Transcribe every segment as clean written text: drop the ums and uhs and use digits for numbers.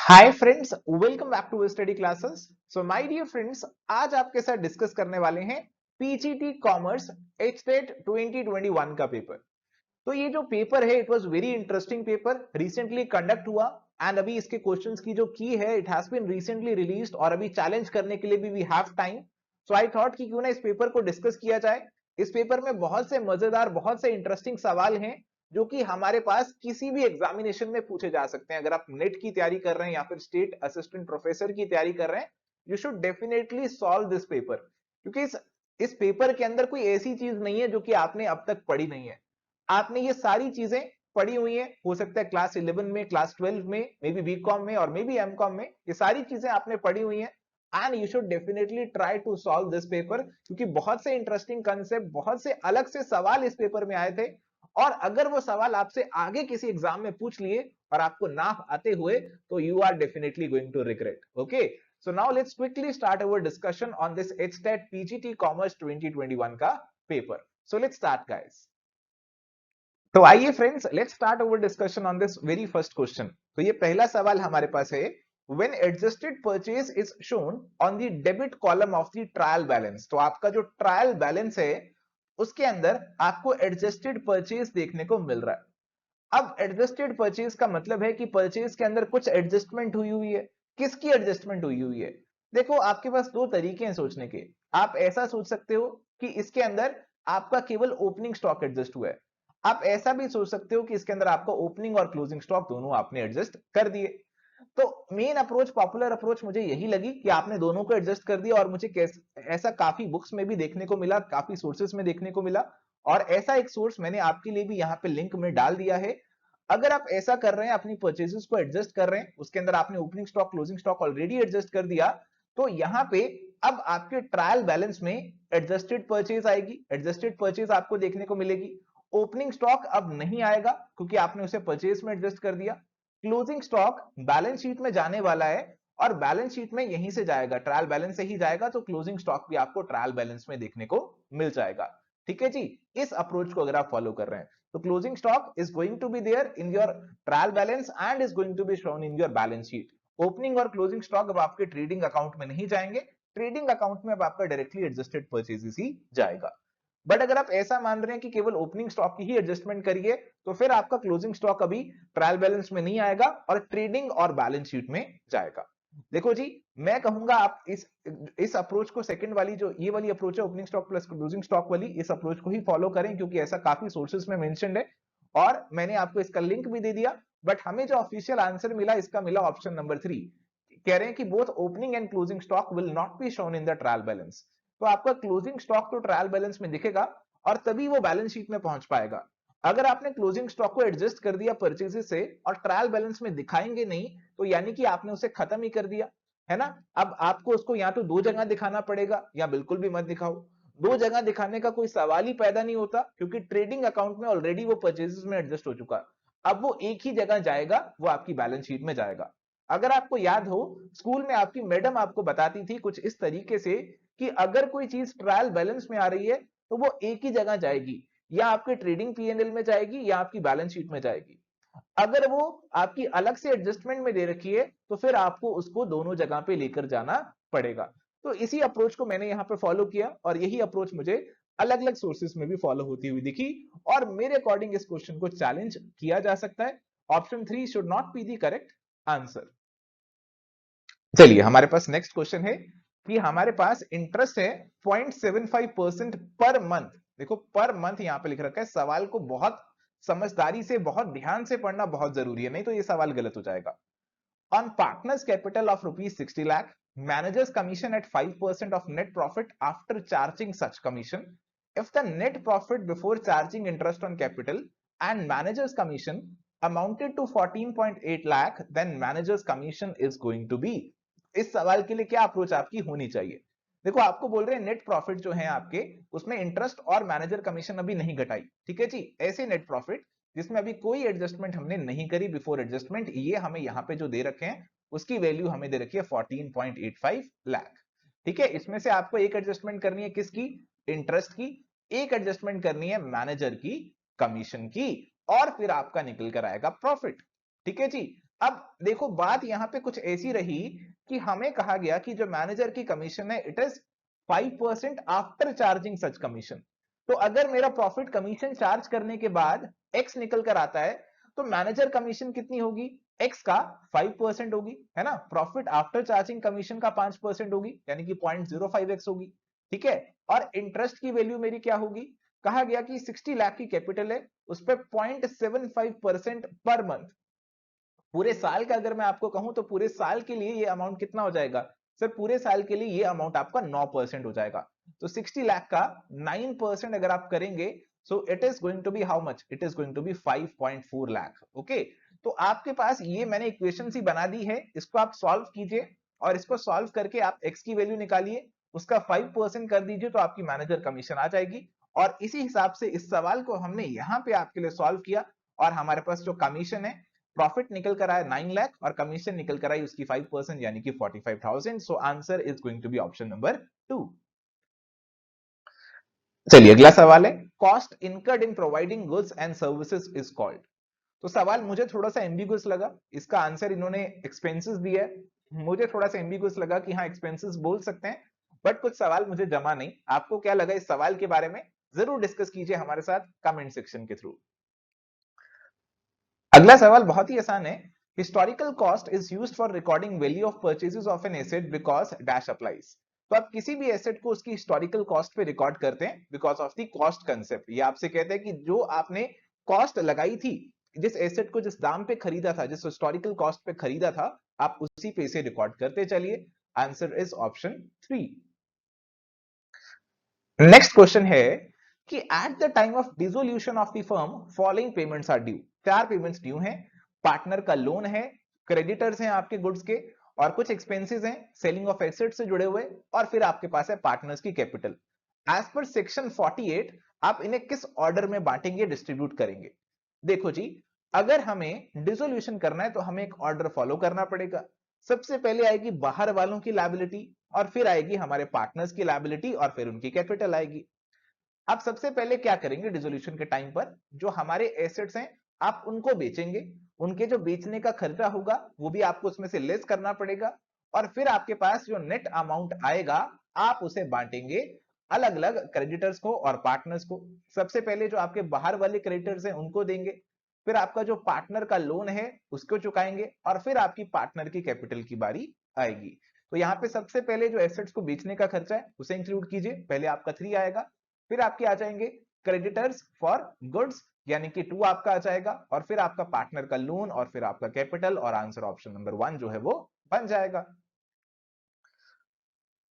Hi friends, welcome back to study classes. So my dear friends, आज आपके साथ discuss करने वाले हैं पीजीटी कॉमर्स एचटेट 2021 का पेपर। तो ये जो पेपर है it was very interesting paper, recently conduct हुआ एंड अभी इसके क्वेश्चंस की जो की है it has been recently released और अभी चैलेंज करने के लिए भी we have time. So I thought कि क्यों ना इस पेपर को डिस्कस किया जाए। इस पेपर में बहुत से मजेदार, बहुत से इंटरेस्टिंग सवाल हैं जो कि हमारे पास किसी भी एग्जामिनेशन में पूछे जा सकते हैं। अगर आप नेट की तैयारी कर रहे हैं या फिर स्टेट असिस्टेंट प्रोफेसर की तैयारी कर रहे हैं, you should definitely solve this paper, क्योंकि इस पेपर के अंदर कोई ऐसी चीज नहीं है जो कि आपने अब तक पढ़ी नहीं है। आपने ये सारी चीजें पढ़ी हुई है, हो सकता है क्लास 11 में, क्लास 12 में, मे बी बीकॉम में और मे बी एमकॉम में, ये सारी चीजें आपने पढ़ी हुई है। And you should definitely try to solve this paper, क्योंकि बहुत से इंटरेस्टिंग कंसेप्ट, बहुत से अलग से सवाल इस पेपर में आए थे। और अगर वो सवाल आपसे आगे किसी एग्जाम में पूछ लिए और आपको ना आते हुए, तो you are definitely going to regret. Okay, so now let's quickly start our discussion on this HTET PGT commerce 2021 का paper. So let's start guys. तो आइए friends, let's start our discussion on this very first question. तो ये पहला सवाल हमारे पास है, when adjusted purchase is shown on the debit column of the trial balance. तो आपका जो ट्रायल बैलेंस है उसके अंदर आपको एडजस्टेड परचेज देखने को मिल रहा है। अब एडजस्टेड परचेज का मतलब है कि परचेज के अंदर कुछ एडजस्टमेंट हुई हुई है। किसकी एडजस्टमेंट हुई हुई है? देखो, आपके पास दो तरीके हैं सोचने के। आप ऐसा सोच सकते हो कि इसके अंदर आपका केवल ओपनिंग स्टॉक एडजस्ट हुआ है। आप ऐसा भी सोच सकते हो कि इसके अंदर आपका ओपनिंग और क्लोजिंग स्टॉक दोनों आपने एडजस्ट कर दिए। तो मेन अप्रोच, पॉपुलर अप्रोच मुझे यही लगी कि आपने दोनों को एडजस्ट कर दिया। और मुझे ऐसा काफी बुक्स में भी देखने को मिला, काफी सोर्सेस में देखने को मिला। और ऐसा एक सोर्स मैंने आपके लिए भी यहाँ पे लिंक में डाल दिया है। अगर आप ऐसा कर रहे हैं, अपनी परचेजेस को एडजस्ट कर रहे हैं, उसके अंदर आपने opening stock, closing stock already adjust कर दिया, तो यहाँ पे अब आपके ट्रायल बैलेंस में एडजस्टेड परचेज आएगी, एडजस्टेड परचेज आपको देखने को मिलेगी। ओपनिंग स्टॉक अब नहीं आएगा क्योंकि आपने उसे परचेज में एडजस्ट कर दिया। क्लोजिंग स्टॉक बैलेंस शीट में जाने वाला है और बैलेंस शीट में यहीं से जाएगा, ट्रायल बैलेंस से ही जाएगा, तो क्लोजिंग स्टॉक भी आपको ट्रायल बैलेंस में देखने को मिल जाएगा। ठीक है जी, इस अप्रोच को अगर आप फॉलो कर रहे हैं तो closing stock is going to be there in your trial balance and is going to be shown in your balance sheet. Opening और क्लोजिंग स्टॉक अब आपके ट्रेडिंग अकाउंट में नहीं जाएंगे, ट्रेडिंग अकाउंट में अब आपका डायरेक्टली एडजस्टेड परचेजेस ही जाएगा। बट अगर आप ऐसा मान रहे हैं कि केवल ओपनिंग स्टॉक की ही एडजस्टमेंट करिए, तो फिर आपका क्लोजिंग स्टॉक अभी ट्रायल बैलेंस में नहीं आएगा और ट्रेडिंग और बैलेंस शीट में जाएगा। देखो जी, मैं कहूंगा आप इस अप्रोच को, सेकंड वाली जो ये वाली अप्रोच है, opening stock plus closing stock वाली, इस अप्रोच को ही फॉलो करें, क्योंकि ऐसा काफी सोर्सेस में मेंशन्ड है और मैंने आपको इसका लिंक भी दे दिया। बट हमें जो ऑफिशियल आंसर मिला, इसका मिला ऑप्शन नंबर 3। कह रहे हैं कि both opening and closing stock will not be shown in the trial balance. तो आपका क्लोजिंग स्टॉक तो ट्रायल बैलेंस में दिखेगा और तभी वो बैलेंस शीट में पहुंच पाएगा। अगर आपने क्लोजिंग स्टॉक को एडजस्ट कर दिया परचेजेस से और ट्रायल बैलेंस में दिखाएंगे नहीं, तो यानी कि आपने उसे खत्म ही कर दिया, है ना। अब आपको उसको या तो दो जगह दिखाना पड़ेगा या बिल्कुल भी मत दिखाओ। दो जगह दिखाने का कोई सवाल ही पैदा नहीं होता, क्योंकि ट्रेडिंग अकाउंट में ऑलरेडी वो परचेजेस में एडजस्ट हो चुका। अब वो एक ही जगह जाएगा, वो आपकी बैलेंस शीट में जाएगा। अगर आपको याद हो, स्कूल में आपकी मैडम आपको बताती थी कुछ इस तरीके से कि अगर कोई चीज ट्रायल बैलेंस में आ रही है तो वो एक ही जगह जाएगी, या आपके ट्रेडिंग पीएनएल में जाएगी या आपकी बैलेंस शीट में जाएगी। अगर वो आपकी अलग से एडजस्टमेंट में दे रखी है तो फिर आपको उसको दोनों जगह पे लेकर जाना पड़ेगा। तो इसी अप्रोच को मैंने यहाँ पे फॉलो किया और यही अप्रोच मुझे अलग अलग सोर्सेस में भी फॉलो होती हुई दिखी और मेरे अकॉर्डिंग इस क्वेश्चन को चैलेंज किया जा सकता है। Option 3 should not be the correct answer. चलिए, हमारे पास नेक्स्ट क्वेश्चन है कि हमारे पास इंटरेस्ट है 0.75% पर मंथ। देखो, पर मंथ यहां पे लिख रखा है। सवाल को बहुत समझदारी से, बहुत ध्यान से पढ़ना बहुत जरूरी है, नहीं तो ये सवाल गलत हो जाएगा। On partners capital of rupees 60 lakh, managers commission at 5% of net profit after charging such commission, if the net profit before charging interest on capital and managers commission amounted to 14.8 lakh, then managers commission is going to be। इस सवाल के लिए क्या approach आपकी होनी चाहिए? देखो, आपको बोल रहे हैं नेट प्रॉफिट जो है आपके, उसमें इंटरेस्ट और मैनेजर कमीशन अभी नहीं घटाई। ठीक है जी, ऐसे नेट प्रॉफिट जिसमें अभी कोई एडजस्टमेंट हमने नहीं करी बिफोर एडजस्टमेंट, ये हमें यहाँ पे जो दे रखे हैं उसकी वैल्यू हमें दे रखी है 14.85 लाख। ठीक है, इसमें से आपको एक एडजस्टमेंट करनी है, किसकी? इंटरेस्ट की। एक एडजस्टमेंट करनी है मैनेजर की कमीशन की, और फिर आपका निकल कर आएगा प्रॉफिट। ठीक है जी। अब देखो बात यहां पे कुछ ऐसी रही कि हमें कहा गया कि जो मैनेजर की कमीशन है it is 5% after charging such commission. तो अगर मेरा प्रॉफिट कमीशन चार्ज करने के बाद एक्स निकल कर आता है तो मैनेजर कमीशन कितनी होगी, एक्स का 5% होगी, है ना। प्रॉफिट आफ्टर चार्जिंग कमीशन का 5% होगी यानी कि 0.05x होगी, ठीक है। और इंटरेस्ट की वैल्यू मेरी क्या होगी, कहा गया कि 60 लाख की कैपिटल है, उस पर 0.75% पर मंथ। पूरे साल का अगर मैं आपको कहूं तो पूरे साल के लिए ये अमाउंट कितना हो जाएगा सर, पूरे साल के लिए ये अमाउंट आपका 9% हो जाएगा। तो 60 लाख का 9% अगर आप करेंगे so it is going to be how much, it is going to be 5.4 lakh. Okay, तो आपके पास ये मैंने इक्वेशन सी बना दी है, इसको आप सॉल्व कीजिए और इसको सॉल्व करके आप एक्स की वैल्यू निकालिए, उसका 5% कर दीजिए तो आपकी मैनेजर कमीशन आ जाएगी। और इसी हिसाब से इस सवाल को हमने यहां पे आपके लिए सॉल्व किया और हमारे पास जो कमीशन है, प्रॉफिट निकल कर आया 9 लाख और कमीशन निकल कर आई उसकी 5% यानी कि 45,000। So answer is going to be option number 2। चलिए अगला सवाल है, cost incurred in providing goods and services is called. तो सवाल मुझे थोड़ा सा एम्बिगुअस लगा, इसका आंसर इन्होंने एक्सपेंसेस दिया है, मुझे थोड़ा सा एम्बिगुअस लगा कि हाँ एक्सपेंसेस बोल सकते हैं, बट कुछ सवाल मुझे जमा नहीं। आपको क्या लगा इस सवाल के बारे में, जरूर डिस्कस कीजिए हमारे साथ कमेंट सेक्शन के थ्रू। अगला सवाल बहुत ही आसान है, historical cost is used for recording value of purchases of an asset because dash applies. तो आप किसी भी एसेट को उसकी हिस्टोरिकल कॉस्ट पे रिकॉर्ड करते हैं because of the cost concept. ये आपसे कहते हैं कि जो आपने कॉस्ट लगाई थी, जिस एसेट को जिस दाम पे खरीदा था, जिस हिस्टोरिकल कॉस्ट पे खरीदा था, आप उसी पे से रिकॉर्ड करते चलिए। Answer is option 3। Next question है कि at the time of dissolution of the firm following payments are due. 4 payments due हैं, पार्टनर का लोन है, क्रेडिटर्स हैं आपके गुड्स के, और कुछ एक्सपेंसेस हैं सेलिंग ऑफ एसेट से जुड़े हुए, और फिर आपके पास है पार्टनर्स की कैपिटल। एज पर सेक्शन 48 आप इन्हें किस ऑर्डर में बांटेंगे, डिस्ट्रीब्यूट करेंगे। देखो जी, अगर हमें डिसोल्यूशन करना है तो हमें एक ऑर्डर फॉलो करना पड़ेगा। सबसे पहले आएगी बाहर वालों की लायबिलिटी, और फिर आएगी हमारे पार्टनर्स की लायबिलिटी, और फिर उनकी कैपिटल आएगी। आप सबसे पहले क्या करेंगे, डिसोल्यूशन के टाइम पर जो हमारे एसेट्स हैं आप उनको बेचेंगे, उनके जो बेचने का खर्चा होगा वो भी आपको उसमें से लेस करना पड़ेगा, और फिर आपके पास जो नेट अमाउंट आएगा आप उसे बांटेंगे अलग अलग क्रेडिटर्स को और पार्टनर्स को। सबसे पहले जो आपके बाहर वाले क्रेडिटर्स हैं उनको देंगे, फिर आपका जो पार्टनर का लोन है उसको चुकाएंगे, और फिर आपकी पार्टनर की कैपिटल की बारी आएगी। तो यहाँ पे सबसे पहले जो एसेट्स को बेचने का खर्चा है उसे इंक्लूड कीजिए, पहले आपका 3 आएगा, फिर आपके आ जाएंगे क्रेडिटर्स फॉर गुड्स यानी कि 2 आपका आ जाएगा, और फिर आपका पार्टनर का लोन, और फिर आपका कैपिटल, और आंसर ऑप्शन नंबर 1 जो है वो बन जाएगा।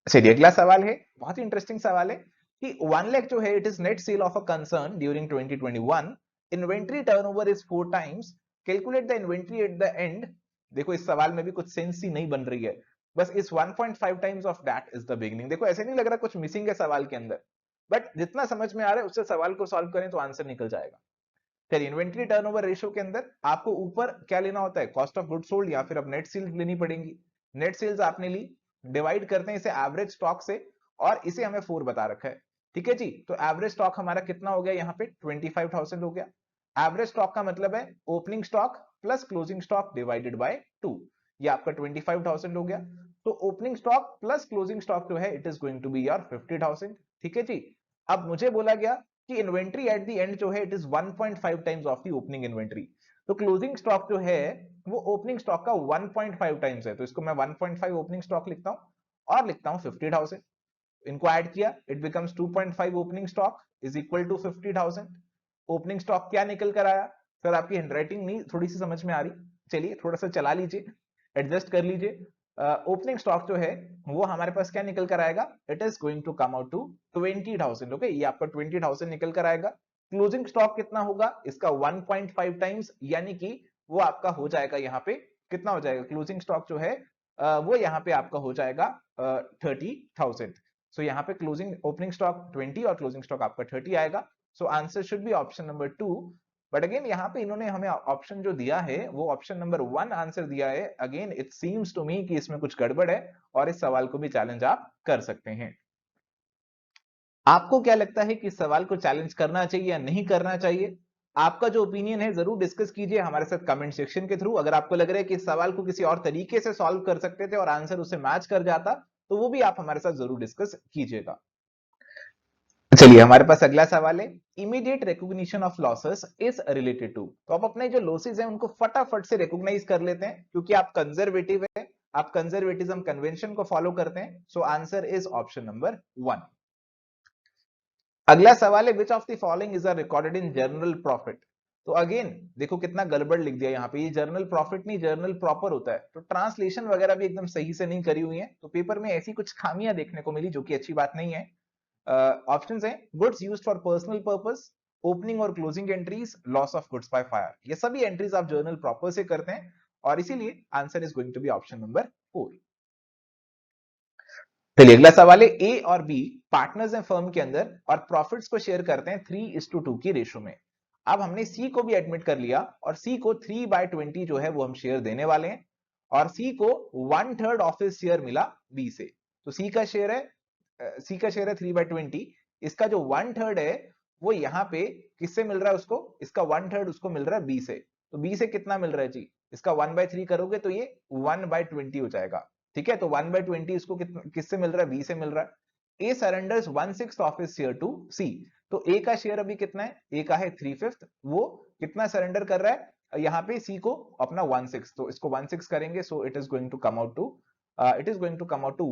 चलिए अगला सवाल है, बहुत ही इंटरेस्टिंग सवाल है कि 1 लाख जो है it is net cell of a concern during 2021, inventory turnover is 4 times, calculate the inventory at the end. देखो इस सवाल में भी कुछ सेंस ही नहीं बन रही है, बस इस 1.5 times of that is the beginning. देखो ऐसे नहीं लग रहा कुछ मिसिंग है सवाल के अंदर, बट जितना समझ में आ रहा है उससे सवाल को सॉल्व करें तो आंसर निकल जाएगा। चलिए इन्वेंट्री टर्नओवर रेशियो के अंदर आपको ऊपर क्या लेना होता है, कॉस्ट ऑफ गुड्स सोल्ड, या फिर अब नेट सेल्स लेनी पड़ेंगी। नेट सेल्स आपने ली, डिवाइड करते हैं इसे एवरेज स्टॉक से, और इसे हमें 4 बता रखा है, ठीक है जी। तो एवरेज स्टॉक हमारा कितना हो गया, यहाँ पे 25,000 हो गया। एवरेज स्टॉक का मतलब है opening stock plus closing stock divided by 2, ये आपका 25,000 हो गया। तो opening stock plus closing stock जो है it is going to be your 50,000, ठीक है जी। अब मुझे बोला गया कि इन्वेंट्री एट द एंड जो है it is 1.5 times of the opening inventory, तो क्लोजिंग स्टॉक जो है वो ओपनिंग स्टॉक का 1.5 टाइम्स है, तो इसको मैं 1.5 ओपनिंग स्टॉक लिखता हूं और लिखता हूं 50,000। इनको ऐड किया it becomes 2.5 opening stock is equal to 50,000। Opening stock क्या निकल कर आया सर, आपकी हैंडराइटिंग नहीं थोड़ी सी समझ में आ रही, चलिए थोड़ा सा चला लीजिए, एडजस्ट कर लीजिए। ओपनिंग स्टॉक जो है वो हमारे पास क्या निकल कर आएगा, it is going to come out to 20,000। Okay, ये आपका 20,000 निकल कर आएगा। क्लोजिंग स्टॉक कितना होगा इसका 1.5 टाइम्स, यानी कि वो आपका हो जाएगा यहाँ पे कितना हो जाएगा, क्लोजिंग स्टॉक जो है वो यहाँ पे आपका हो जाएगा 30,000। सो यहाँ पे क्लोजिंग ओपनिंग स्टॉक 20 और क्लोजिंग स्टॉक आपका 30 आएगा। So answer should be option number 2। But again यहाँ पे इन्होंने हमें ऑप्शन जो दिया है वो ऑप्शन नंबर 1 आंसर दिया है। Again it seems to me कि इसमें कुछ गड़बड़ है, और इस सवाल को भी चैलेंज आप कर सकते हैं। आपको क्या लगता है कि इस सवाल को चैलेंज करना चाहिए या नहीं करना चाहिए? आपका जो ओपिनियन है जरूर डिस्कस कीजिए हमारे साथ कमेंट सेक्शन के थ्रू। अगर आपको लग रहा है कि इस सवाल को किसी और तरीके से सॉल्व कर सकते थे और आंसर उससे मैच कर जाता, तो वो भी आप हमारे साथ जरूर डिस्कस कीजिएगा। चलिए हमारे पास अगला सवाल है, immediate recognition of losses is related to. तो आप अपने जो लॉसेस हैं उनको फटाफट से रिकॉग्नाइज कर लेते हैं क्योंकि आप कंजर्वेटिव है, आप कंजर्वेटिज्म कन्वेंशन को फॉलो करते हैं। So answer is option number 1। अगला सवाल है, which of the following is recorded in journal profit. तो अगेन देखो कितना गड़बड़ लिख दिया यहाँ पे, ये जर्नल प्रॉफिट नहीं जर्नल प्रॉपर होता है, तो ट्रांसलेशन वगैरह भी एकदम सही से नहीं करी हुई है, तो पेपर में ऐसी कुछ खामियां देखने को मिली जो कि अच्छी बात नहीं है। ऑप्शंस हैं, goods used for personal purpose, opening और closing entries, loss of goods by fire. ये सभी एंट्रीज आप जर्नल प्रॉपर से करते हैं और इसीलिए answer is going to be option number 4। चलिए अगला सवाल है, ए और बी पार्टनर्स हैं फर्म के अंदर और प्रॉफिट्स को शेयर करते हैं 3:2 की रेशो में। अब हमने सी को भी एडमिट कर लिया और सी को 3/20 जो है वो हम शेयर देने वाले हैं और सी को 1/3 ऑफिस शेयर मिला बी से। तो सी का शेयर है 3/20, इसका जो 1/3 है वो यहाँ पे किससे मिल रहा है उसको, इसका 1/3 उसको मिल रहा है बी से। तो बी से कितना मिल रहा है जी, इसका 1/3 करोगे तो ये 1/20 हो जाएगा। ठीक है, तो 1/20 इसको किससे मिल रहा है, बी से मिल रहा है। A surrenders 1/6 of his share to C. तो ए का शेयर अभी कितना है, ए का है 3/5, वो कितना सरेंडर कर रहा है यहाँ पे सी को, अपना 1/6। तो इसको 1/6 करेंगे, so it is going to come out to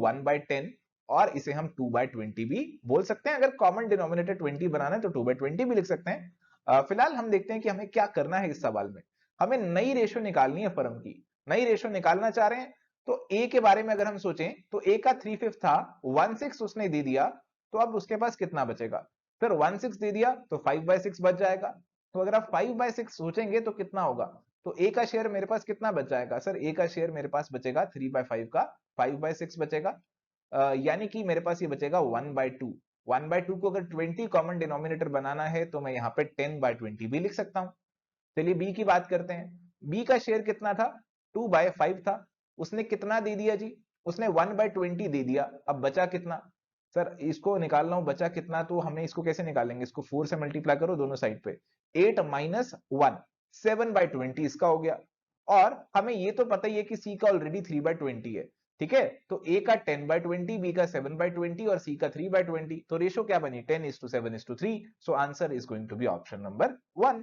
1/10 और इसे हम 2/20 भी बोल सकते हैं। अगर कॉमन डिनोमिनेटर 20 बनाना है तो 2/20 भी लिख सकते हैं। फिलहाल हम देखते हैं कि हमें क्या करना है इस सवाल में। हमें नई रेशो निकालनी है फर्म की, नई रेशो निकालना चाह रहे हैं। तो ए के बारे में अगर हम सोचें तो ए का 3/5 था, 1/6 उसने दे दिया, तो अब उसके पास कितना बचेगा, फिर 1/6 दे दिया तो 5/6 बच जाएगा। तो अगर आप 5/6 सोचेंगे तो कितना होगा, तो ए का शेयर मेरे पास कितना बच जाएगा सर, ए का शेयर मेरे पास बचेगा 3/5 का 5/6 बचेगा। यानी कि मेरे पास ये बचेगा 1/2। 1/2 को अगर 20 कॉमन डिनोमिनेटर बनाना है तो मैं यहाँ पे 10/20 भी लिख सकता हूँ। चलिए बी की बात करते हैं। बी का शेयर कितना था, 2/5 था, उसने कितना दे दिया जी, उसने 1/20 दे दिया। अब बचा कितना सर, इसको निकालना हो बचा कितना, तो हमें इसको कैसे निकालेंगे, इसको 4 से मल्टीप्लाई करो दोनों साइड पे, 8 - 1 7/20 इसका हो गया। और हमें ये तो पता ही है कि सी का ऑलरेडी 3/20 है। ठीक है, तो ए का 10/20, बी का 7/20 और सी का 3/20, तो रेशो क्या बनी 10:7:3। So answer is going to be option number 1।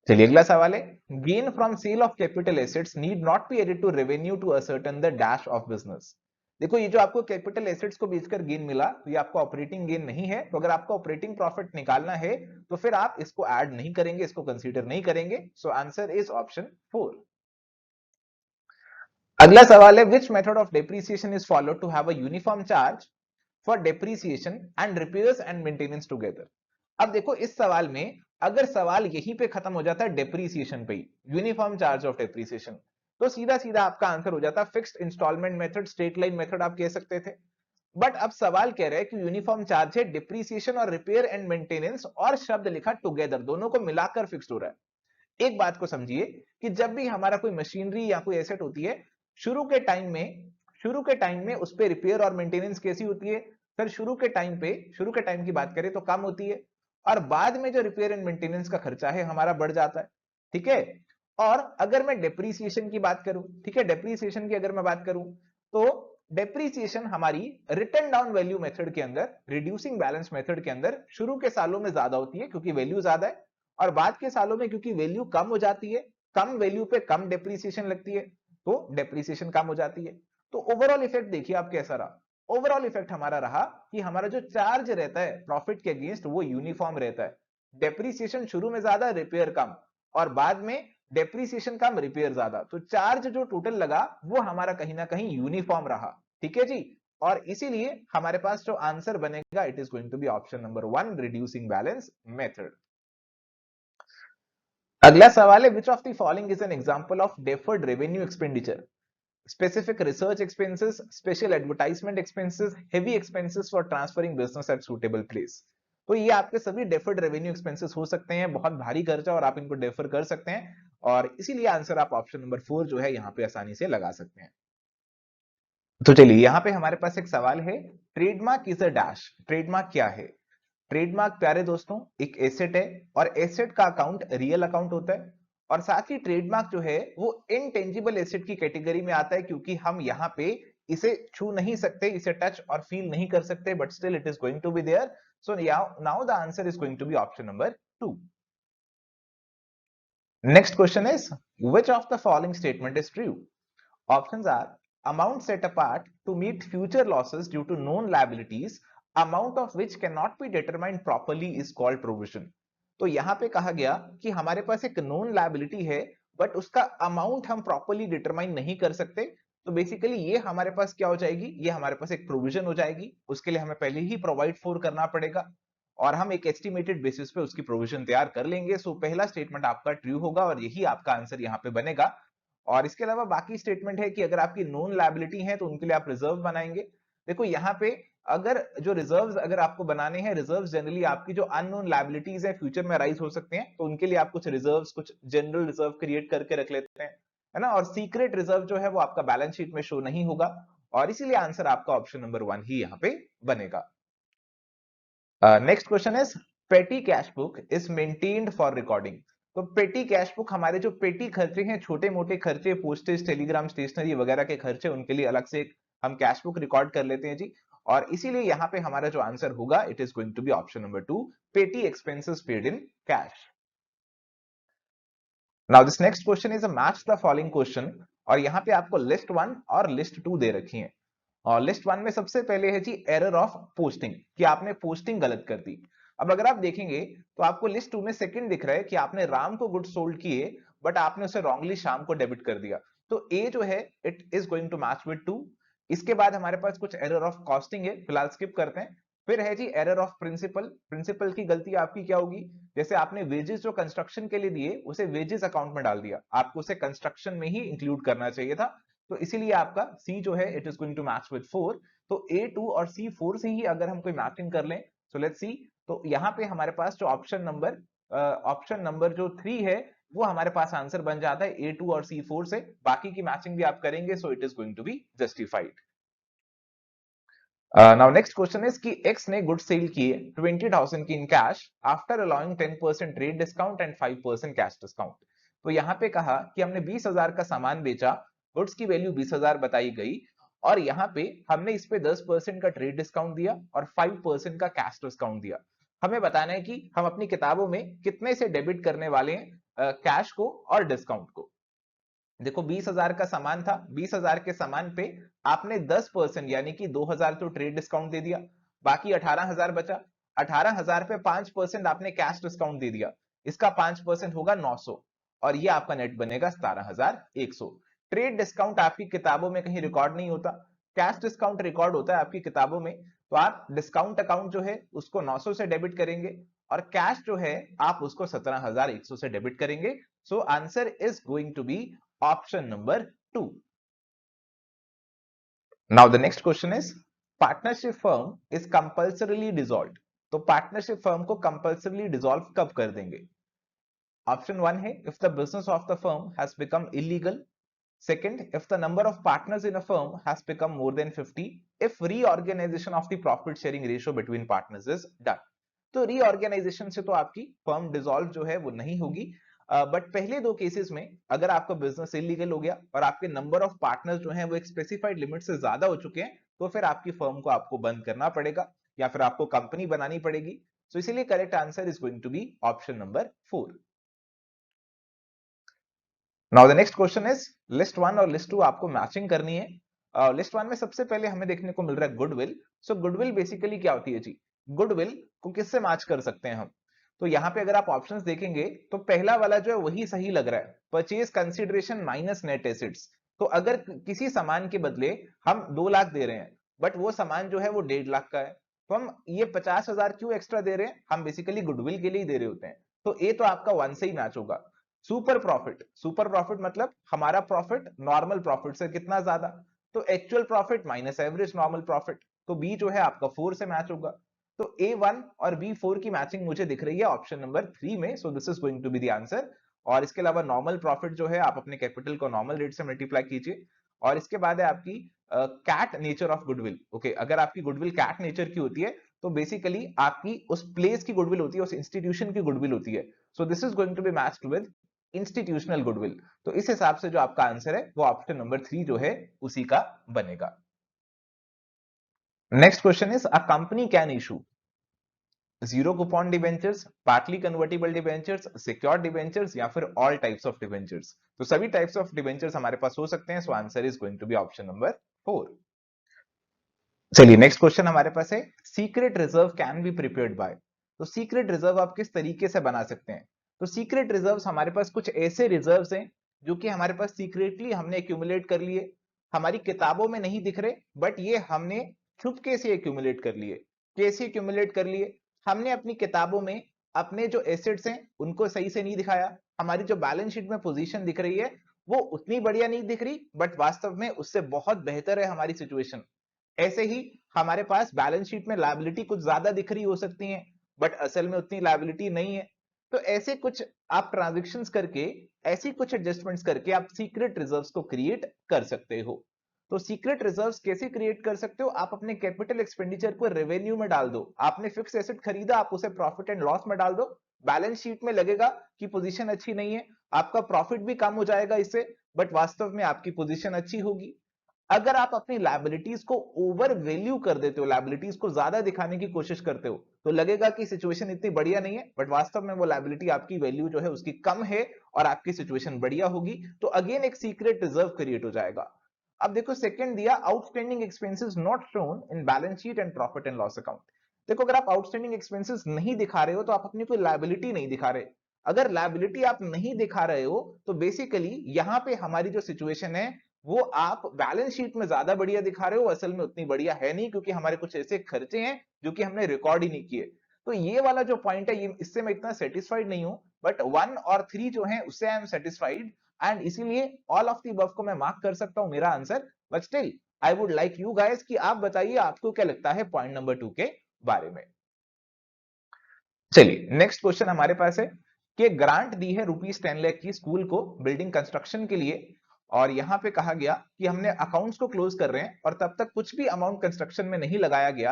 चलिए अगला सवाल है, gain from sale of capital assets need not be added to revenue to ascertain the dash of business. देखो ये जो आपको कैपिटल एसेट्स को बेचकर गेन मिला, तो ये आपका ऑपरेटिंग गेन नहीं है। तो अगर आपको ऑपरेटिंग प्रॉफिट निकालना है तो फिर आप इसको ऐड नहीं करेंगे, इसको कंसीडर नहीं करेंगे। So answer is option 4। अगला सवाल है, which method of depreciation is followed to have a uniform charge for depreciation and repairs and maintenance together. अब देखो इस सवाल में अगर सवाल यहीं पे खत्म हो जाता है डेप्रिसिएशन पे ही, यूनिफॉर्म चार्ज ऑफ डेप्रिसिएशन, तो सीधा सीधा आपका आंसर हो जाता fixed instalment method, straight line method आप कह सकते थे। बट अब सवाल कह रहा है कि यूनिफॉर्म चार्ज है डिप्रिसिएशन और रिपेयर एंड मेंटेनेंस, और शब्द लिखा टुगेदर, दोनों को मिलाकर फिक्स्ड हो रहा है। एक बात को समझिए कि जब भी हमारा कोई मशीनरी या कोई एसेट होती है, शुरू के टाइम में शुरू के टाइम में उस पर रिपेयर और मेंटेनेंस कैसी होती है सर, शुरू के टाइम की बात करें तो कम होती है, और बाद में जो रिपेयर एंड मेंटेनेंस का खर्चा है हमारा बढ़ जाता है। ठीक है, और अगर मैं डेप्रीसिएशन की बात करूं, ठीक है, डेप्रीसिएशन की अगर मैं बात करूं तो डेप्रीसिएशन हमारी रिटर्न डाउन वैल्यू मेथड के अंदर, रिड्यूसिंग बैलेंस मेथड के अंदर शुरू के सालों में ज्यादा होती है क्योंकि वैल्यू ज्यादा है, और बाद के सालों में क्योंकि वैल्यू कम हो जाती है, कम वैल्यू पे कम डेप्रीसिएशन लगती है, तो डेप्रीसिएशन कम हो जाती है। तो ओवरऑल इफेक्ट देखिए आप कैसा रहा, ओवरऑल इफेक्ट हमारा रहा कि हमारा जो चार्ज रहता है प्रॉफिट के अगेंस्ट वो यूनिफॉर्म रहता है। डेप्रीसिएशन शुरू में ज्यादा, रिपेयर कम, और बाद में डेप्रीसिएशन कम, रिपेयर ज्यादा, तो चार्ज जो टोटल लगा वो हमारा कहीं ना कहीं यूनिफॉर्म रहा। ठीक है जी, और इसीलिए हमारे पास जो आंसर बनेगा it is going to be option number 1, reducing balance method. अगला सवाल है, which of the following is an example of deferred revenue expenditure, specific research expenses, special advertisement expenses, heavy expenses for transferring business at suitable place। तो ये आपके सभी deferred revenue expenses हो सकते हैं, बहुत भारी खर्चा, और आप इनको डेफर कर सकते हैं, और इसीलिए आंसर आप ऑप्शन नंबर 4 जो है यहाँ पे आसानी से लगा सकते हैं। तो चलिए यहाँ पे हमारे पास एक सवाल है, trademark is a dash, trademark क्या है। ट्रेडमार्क प्यारे दोस्तों एक एसेट है और एसेट का अकाउंट रियल अकाउंट होता है और साथ ही ट्रेडमार्क जो है वो इनटेंजिबल एसेट की कैटेगरी में आता है क्योंकि हम यहाँ पे इसे छू नहीं सकते, इसे टच और फील नहीं कर सकते, but still it is going to be there. So now the answer is going to be option number 2. Next question is, which of the following statement is true? Options are, amount set apart to meet future losses due to known liabilities, amount of which cannot be determined properly is called provision. तो यहाँ पे कहा गया कि हमारे पास एक known liability है but उसका अमाउंट हम प्रॉपरली डिटरमाइन नहीं कर सकते. तो बेसिकली ये हमारे पास क्या हो जाएगी, ये हमारे पास एक प्रोविजन हो जाएगी. उसके लिए हमें पहले ही प्रोवाइड फॉर करना पड़ेगा और हम एक एस्टिमेटेड बेसिस पे उसकी प्रोविजन तैयार कर लेंगे. सो पहला स्टेटमेंट आपका ट्रू होगा और यही आपका आंसर यहाँ पे बनेगा. और इसके अलावा बाकी स्टेटमेंट है कि अगर आपकी नोन लायबिलिटी है तो उनके लिए आप रिजर्व बनाएंगे. देखो यहाँ पे अगर जो रिजर्व्स अगर आपको बनाने हैं, रिजर्व्स जनरली आपकी जो अननोन लायबिलिटीज है फ्यूचर में राइज हो सकते हैं, तो उनके लिए आप कुछ रिजर्व्स, कुछ जनरल रिजर्व क्रिएट करके रख लेते हैं, है ना. और सीक्रेट रिजर्व जो है वो आपका बैलेंस शीट में शो नहीं होगा और इसीलिए आंसर आपका ऑप्शन नंबर 1 ही यहाँ पे बनेगा. नेक्स्ट क्वेश्चन इज, पेटी cash book is maintained for recording. तो पेटी कैश बुक हमारे जो पेटी खर्चे हैं, छोटे मोटे खर्चे, पोस्टेज, टेलीग्राम, स्टेशनरी वगैरह के खर्चे, उनके लिए अलग से हम कैश बुक रिकॉर्ड कर लेते हैं जी. और इसीलिए यहाँ पे हमारा जो आंसर होगा it is going to be option number 2, petty expenses paid in cash. Now this next question is a match the following question और यहाँ पे आपको लिस्ट 1 और लिस्ट 2 दे रखी है. और लिस्ट 1 में सबसे पहले है जी एरर ऑफ पोस्टिंग, कि आपने पोस्टिंग गलत कर दी. अब अगर आप देखेंगे तो आपको लिस्ट 2 में सेकंड दिख रहा है कि आपने राम को गुड्स सोल्ड किए बट आपने उसे रॉन्गली शाम को डेबिट कर दिया. तो ए जो है it is going to match with 2. इसके बाद हमारे पास कुछ एरर ऑफ कॉस्टिंग है, फिलहाल स्किप करते हैं. फिर है जी एरर ऑफ प्रिंसिपल. प्रिंसिपल की गलती आपकी क्या होगी, जैसे आपने वेजेस जो कंस्ट्रक्शन के लिए दिए उसे वेजेस अकाउंट में डाल दिया, आपको उसे कंस्ट्रक्शन में ही इंक्लूड करना चाहिए था. तो इसीलिए आपका सी जो है it is going to match with 4. तो A2 और C4 से ही अगर हम कोई मैचिंग कर लें, सो लेट्स सी. तो यहाँ पे हमारे पास जो ऑप्शन नंबर जो 3 है वो हमारे पास आंसर बन जाता है A2 और C4 से. बाकी की मैचिंग भी आप करेंगे, so it is going to be justified. Now next question is कि X ने गुड सेल किए 20,000 की in cash after allowing 10% trade discount and 5% cash discount. तो यहाँ पे कहा कि हमने 20,000 का सामान बेचा, गुड्स की वैल्यू 20,000 बताई गई और यहाँ पे हमने इस पे 10% का ट्रेड डिस्काउंट दिया और 5% का कैश डिस्काउंट दिया. हमें बताना है कि हम अपनी किताबों में कितने से डेबिट करने वाले हैं कैश को और डिस्काउंट को. देखो 20,000 का सामान था, 20,000 के सामान पे आपने 10% यानी कि 2,000 तो ट्रेड डिस्काउंट दे दिया, बाकी 18,000 बचा. 18,000 पे 5% आपने कैश डिस्काउंट दे दिया, इसका 5% होगा 900 और ये आपका नेट बनेगा 17,100. ट्रेड डिस्काउंट आपकी किताबों में कहीं रिकॉर्ड नहीं होता, कैश डिस्काउंट रिकॉर्ड होता है आपकी किताबों में. तो आप डिस्काउंट अकाउंट जो है उसको 900 से डेबिट करेंगे और कैश जो है आप उसको 17,100 से डेबिट करेंगे. So answer is going to be option number 2. Now the next question is, partnership firm is compulsorily dissolved. तो partnership firm को compulsorily dissolve कब कर देंगे? Option 1 है if the business of the firm has become illegal. Second, if the number of partners in a firm has become more than 50. If reorganization of the profit sharing ratio between partners is done. तो reorganisation से तो आपकी firm dissolve जो है वो नहीं होगी, but पहले दो केसेस में अगर आपका बिजनेस इलीगल हो गया और आपके नंबर ऑफ पार्टनर्स जो हैं वो एक स्पेसिफाइड लिमिट से ज्यादा हो चुके हैं तो फिर आपकी फर्म को आपको बंद करना पड़ेगा या फिर आपको कंपनी बनानी पड़ेगी. सो इसीलिए correct answer is going to be option number 4. Now the next question is, list 1 और लिस्ट 2 आपको मैचिंग करनी है. लिस्ट 1 में सबसे पहले हमें देखने को मिल रहा है गुडविल. सो गुडविल बेसिकली क्या होती है जी, गुडविल को किससे मैच कर सकते हैं हम. तो यहाँ पे अगर आप ऑप्शंस देखेंगे तो पहला वाला जो है वही सही लग रहा है, purchase consideration minus net assets. तो अगर किसी सामान के बदले हम 2 लाख दे रहे हैं बट वो सामान जो है वो 1.5 लाख का है, तो हम ये 50,000 क्यों एक्स्ट्रा दे रहे हैं, हम बेसिकली गुडविल के लिए दे रहे होते हैं. तो ए तो आपका 1 से ही मैच होगा. सुपर प्रॉफिट मतलब हमारा प्रॉफिट नॉर्मल प्रॉफिट से कितना ज्यादा, तो actual profit minus average normal profit. तो बी जो है आपका 4 से मैच होगा. तो A1 और B4 की मैचिंग मुझे दिख रही है ऑप्शन नंबर 3 में. So this is going to be the answer. और इसके अलावा नॉर्मल प्रॉफिट जो है आप अपने कैपिटल को नॉर्मल रेट से मल्टीप्लाई कीजिए. और इसके बाद है आपकी कैट नेचर ऑफ गुडविल. ओके, अगर आपकी गुडविल कैट नेचर की होती है तो बेसिकली आपकी उस प्लेस की गुडविल होती है, उस इंस्टीट्यूशन की गुडविल होती है। So this is going to be matched with institutional goodwill. तो इस हिसाब से जो आपका आंसर है वो ऑप्शन नंबर 3 जो है उसी का बनेगा। Next question is a company can issue zero coupon debentures, partly convertible debentures, secured debentures या फिर ऑल टाइप्स ऑफ डिवेंचर्स। तो सभी टाइप्स ऑफ डिवेंचर्स हमारे पास हो सकते हैं। So answer is going to be option number 4। चलिए नेक्स्ट क्वेश्चन हमारे पास है secret reserve can be prepared by. तो सीक्रेट रिजर्व आप किस तरीके से बना सकते हैं? तो सीक्रेट रिजर्व्स हमारे पास कुछ ऐसे रिजर्व्स हैं जो कि हमारे पास सीक्रेटली हमने एक्यूमुलेट कर लिए, हमारी किताबों में नहीं दिख रहे, बट ये हमने चुपके से एक्यूमुलेट कर लिए। कैसे एक्यूमुलेट कर लिए? हमने अपनी किताबों में अपने जो एसेट्स हैं उनको सही से नहीं दिखाया, हमारी जो बैलेंस शीट में पोजीशन दिख रही है वो उतनी बढ़िया नहीं दिख रही, बट वास्तव में उससे बहुत बेहतर है हमारी सिचुएशन। ऐसे ही हमारे पास बैलेंस शीट में लायबिलिटी कुछ ज्यादा दिख रही हो सकती है, बट असल में उतनी लायबिलिटी नहीं है। तो ऐसे कुछ आप ट्रांजैक्शंस करके, ऐसी कुछ एडजस्टमेंट्स करके आप सीक्रेट रिजर्व्स को क्रिएट कर सकते हो। तो सीक्रेट रिजर्व्स कैसे क्रिएट कर सकते हो? आप अपने कैपिटल एक्सपेंडिचर को रेवेन्यू में डाल दो, आपने फिक्स एसेट खरीदा, आप उसे प्रॉफिट एंड लॉस में डाल दो। बैलेंस शीट में लगेगा कि पोजीशन अच्छी नहीं है, आपका प्रॉफिट भी कम हो जाएगा इससे, बट वास्तव में आपकी पोजीशन अच्छी होगी। अगर आप अपनी लायबिलिटीज को ओवर वैल्यू कर देते हो, लायबिलिटीज को ज्यादा दिखाने की कोशिश करते हो, तो लगेगा कि सिचुएशन इतनी बढ़िया नहीं है, बट वास्तव में वो लायबिलिटी आपकी वैल्यू जो है उसकी कम है और आपकी सिचुएशन बढ़िया होगी। तो अगेन एक सीक्रेट रिजर्व क्रिएट हो जाएगा। अब देखो सेकंड दिया, outstanding expenses not shown in balance sheet and profit and loss account. देखो अगर आप आउटस्टैंडिंग एक्सपेंसेस नहीं दिखा रहे हो तो आप अपनी कोई लायबिलिटी नहीं दिखा रहे। अगर लायबिलिटी आप नहीं दिखा रहे हो तो बेसिकली यहां पे हमारी जो सिचुएशन है वो आप बैलेंस शीट में ज्यादा बढ़िया दिखा रहे हो, असल में उतनी बढ़िया है नहीं, क्योंकि हमारे कुछ ऐसे खर्चे हैं जो कि हमने रिकॉर्ड ही नहीं किए। तो ये वाला जो पॉइंट है ये इससे मैं इतना सेटिस्फाइड नहीं हूं, बट 1 और 3 जो है उससे आई एम सेटिस्फाइड, एंड इसीलिए ऑल ऑफ द अबव को मैं मार्क कर सकता हूं मेरा answer. But still I would like you guys कि आप बताइए आपको क्या लगता है पॉइंट नंबर 2 के बारे में। चलिए नेक्स्ट क्वेश्चन हमारे पास है कि ग्रांट दी है ₹10 लाख की स्कूल को बिल्डिंग कंस्ट्रक्शन के लिए, और यहां पे कहा गया कि हमने अकाउंट्स को क्लोज कर रहे हैं और तब तक कुछ भी अमाउंट कंस्ट्रक्शन में नहीं लगाया गया।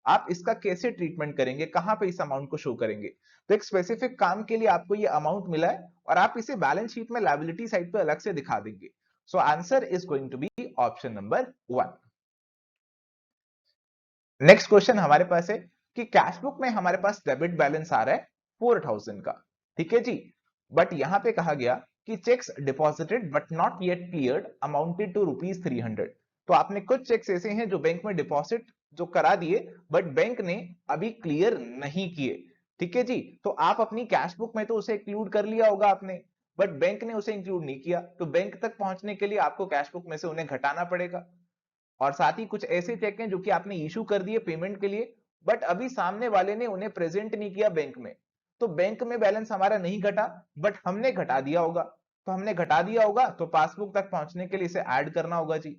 आप इसका कैसे ट्रीटमेंट करेंगे, कहां पे इस अमाउंट को शो करेंगे? तो एक स्पेसिफिक काम के लिए आपको ये अमाउंट मिला है और आप इसे बैलेंस शीट में लायबिलिटी साइड पे अलग से दिखा देंगे। So answer is going to be option number 1। Next question हमारे पास है कि कैश बुक में हमारे पास डेबिट बैलेंस आ रहा है 4000 का, ठीक है जी, बट यहां पे कहा गया कि cheques deposited but not yet cleared amounted to ₹300। तो आपने कुछ चेक्स ऐसे हैं जो बैंक में डिपॉजिट जो करा दिए बट बैंक ने अभी क्लियर नहीं किए, ठीक है जी। तो आप अपनी कैश बुक में तो उसे इंक्लूड कर लिया होगा आपने, बट बैंक ने उसे इंक्लूड नहीं किया, तो बैंक तक पहुंचने के लिए आपको कैश बुक में से उन्हें घटाना पड़ेगा। और साथ ही कुछ ऐसे चेक हैं जो कि आपने इशू कर दिए पेमेंट के लिए, बट अभी सामने वाले ने उन्हें प्रेजेंट नहीं किया बैंक में, तो बैंक में बैलेंस हमारा नहीं घटा, बट हमने घटा दिया होगा। तो हमने घटा दिया होगा तो पासबुक तक पहुंचने के लिए इसे ऐड करना होगा जी।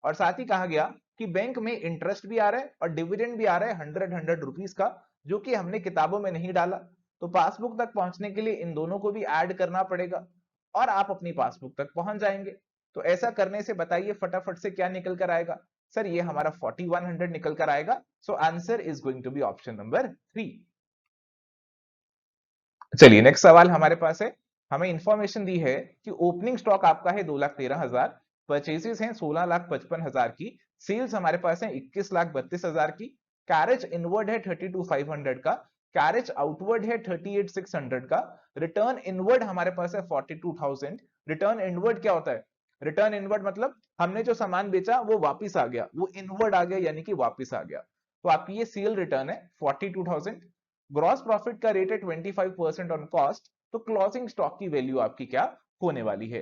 और साथ ही कहा गया कि बैंक में इंटरेस्ट भी आ रहा है और डिविडेंड भी आ रहा है 100 रुपीस का, जो कि हमने किताबों में नहीं डाला। तो पासबुक तक पहुंचने के लिए इन दोनों को भी ऐड करना पड़ेगा और आप अपनी पासबुक तक पहुंच जाएंगे। तो ऐसा करने से बताइए फटाफट से क्या निकल कर आएगा? सर ये हमारा 4100 निकल कर आएगा। So answer is going to be option number 3। चलिए नेक्स्ट सवाल हमारे पास है, हमें इंफॉर्मेशन दी है कि ओपनिंग स्टॉक आपका है 2,13,000, परचेजेस हैं 16,55,000 की, सेल्स हमारे पास है 21,32,000 की, कैरेज इनवर्ड है 32,500 का, कैरेज आउटवर्ड है 38,600 का, रिटर्न इनवर्ड हमारे पास है 42,000। रिटर्न इनवर्ड क्या होता है? रिटर्न इनवर्ड मतलब हमने जो सामान बेचा वो वापिस आ गया, वो इनवर्ड आ गया यानी कि वापिस आ गया। तो आपकी ये सेल रिटर्न है 42,000। ग्रॉस प्रॉफिट का रेट है 25% ऑन कॉस्ट, तो क्लोजिंग स्टॉक की वैल्यू आपकी क्या होने वाली है?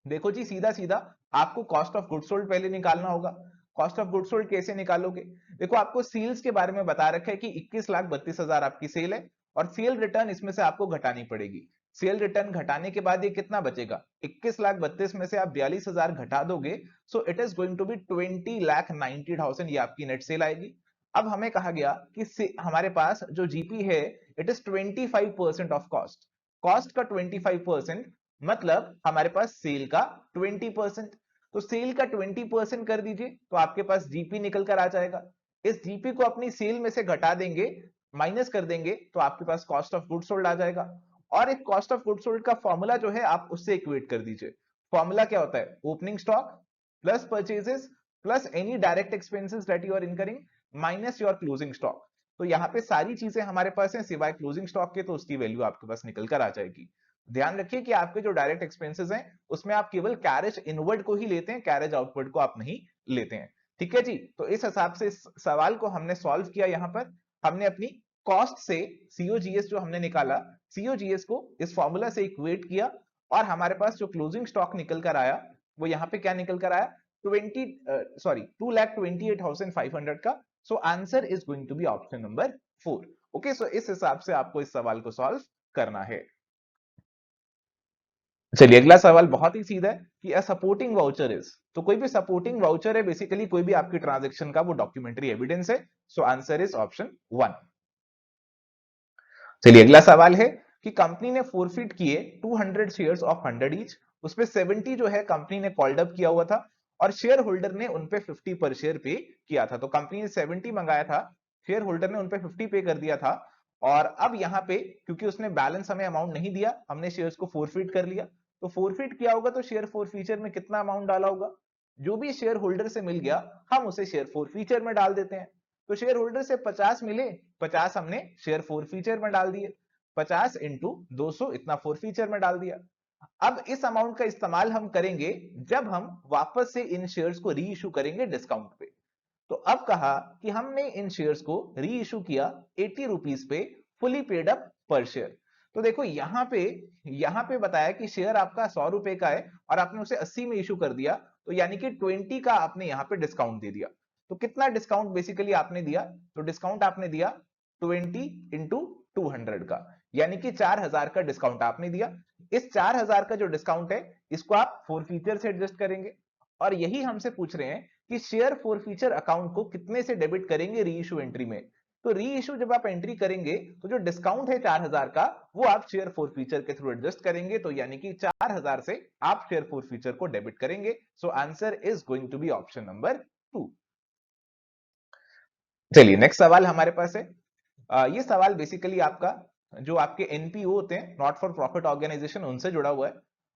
देखो जी सीधा सीधा आपको कॉस्ट ऑफ गुड सोल्ड पहले निकालना होगा। कॉस्ट ऑफ गुड सोल्ड कैसे निकालोगे? देखो आपको सेल्स के बारे में बता रखा है कि 21,32,000 आपकी सेल है और सेल रिटर्न इसमें से आपको घटानी पड़ेगी। सेल रिटर्न घटाने के बाद ये कितना बचेगा? 21,32,000 में से आप 42,000 घटा दोगे, so it is going to be 20,90,000, ये आपकी नेट सेल आएगी। अब हमें कहा गया कि हमारे पास जो जीपी है it is 25% of cost. Cost का 25% मतलब हमारे पास सेल का 20%। तो सेल का 20% कर दीजिए तो आपके पास जीपी निकल कर आ जाएगा। इस जीपी को अपनी सेल में से घटा देंगे, माइनस कर देंगे, तो आपके पास कॉस्ट ऑफ गुड सोल्ड आ जाएगा। और एक कॉस्ट ऑफ गुड सोल्ड का फॉर्मूला जो है आप उससे इक्वेट कर दीजिए। फॉर्मूला क्या होता है? Opening stock plus purchases plus any direct expenses that you are incurring minus your closing stock. तो यहाँ पे सारी चीजें हमारे पास हैं सिवाय क्लोजिंग स्टॉक के, तो उसकी वैल्यू आपके पास निकल कर आ जाएगी। ध्यान रखिए कि आपके जो डायरेक्ट एक्सपेंसेस हैं उसमें आप केवल कैरेज इनवर्ड को ही लेते हैं, कैरेज आउटवर्ड को आप नहीं लेते हैं। ठीक है जी, तो इस हिसाब से इस सवाल को हमने सॉल्व किया। यहाँ पर हमने अपनी कॉस्ट से सीओजीएस जो हमने निकाला, सीओजीएस को इस फॉर्मूला से इक्वेट किया, और हमारे पास जो क्लोजिंग स्टॉक निकल कर आया वो यहाँ पे क्या निकल कर आया? 2,28,500 का। So answer is going to be option number 4। Okay, so इस हिसाब से आपको इस सवाल को सॉल्व करना है। चलिए अगला सवाल बहुत ही सीधा है कि अ सपोर्टिंग वाउचर इज, तो कोई भी सपोर्टिंग वाउचर है बेसिकली कोई भी आपकी ट्रांजैक्शन का वो डॉक्यूमेंट्री एविडेंस है। So answer is option 1। चलिए अगला सवाल है कि कंपनी ने फोरफिट किए 200 शेयर्स ऑफ 100 ईच, उसपे 70 जो है कंपनी ने कॉल्ड अप किया हुआ था और शेयर होल्डर ने उनपे 50 पर शेयर पे किया था। तो कंपनी ने 70 मंगाया था, शेयर होल्डर ने उनपे 50 पे कर दिया था, और अब यहाँ पे क्योंकि उसने बैलेंस हमें अमाउंट नहीं दिया, हमने शेयर्स को फोरफिट कर लिया। तो फोरफिट किया होगा तो शेयर फोरफीचर में कितना अमाउंट डाला होगा? जो भी शेयर होल्डर से मिल गया हम उसे शेयर फोरफीचर में डाल देते हैं। तो शेयर होल्डर से 50 मिले, 50 हमने शेयर फोरफीचर में डाल दिए, 50 इंटू 200 इतना फोरफीचर में डाल दिया। अब इस अमाउंट का इस्तेमाल हम करेंगे जब हम वापस से इन शेयर्स को री इशू करेंगे डिस्काउंट पे। तो अब कहा कि हमने इन शेयर्स को री इशू किया 80 रुपीज पे, फुली पेड अप पर शेयर। तो देखो यहां पे बताया कि शेयर आपका 100 रुपए का है और आपने उसे 80 में इशू कर दिया, तो यानी कि 20 का आपने यहां पे डिस्काउंट दे दिया। तो कितना डिस्काउंट बेसिकली आपने दिया? तो डिस्काउंट आपने दिया 20 इंटू 200 का, यानी कि 4000 का डिस्काउंट आपने दिया। इस 4000 का जो डिस्काउंट है इसको आप फोर फीचर से एडजस्ट करेंगे, और यही हमसे पूछ रहे हैं कि शेयर फोर फीचर अकाउंट को कितने से डेबिट करेंगे री इशू एंट्री में। तो री इशू जब आप एंट्री करेंगे तो जो डिस्काउंट है 4000 का वो आप शेयर फोर फीचर के थ्रू एडजस्ट करेंगे, तो यानी कि 4000 से आप शेयर फोर फीचर को डेबिट करेंगे। So answer is going to be option number 2। चलिए नेक्स्ट सवाल हमारे पास है। ये सवाल बेसिकली आपका जो आपके एनपीओ होते हैं, नॉट फॉर प्रॉफिट ऑर्गेनाइजेशन, उनसे जुड़ा हुआ है।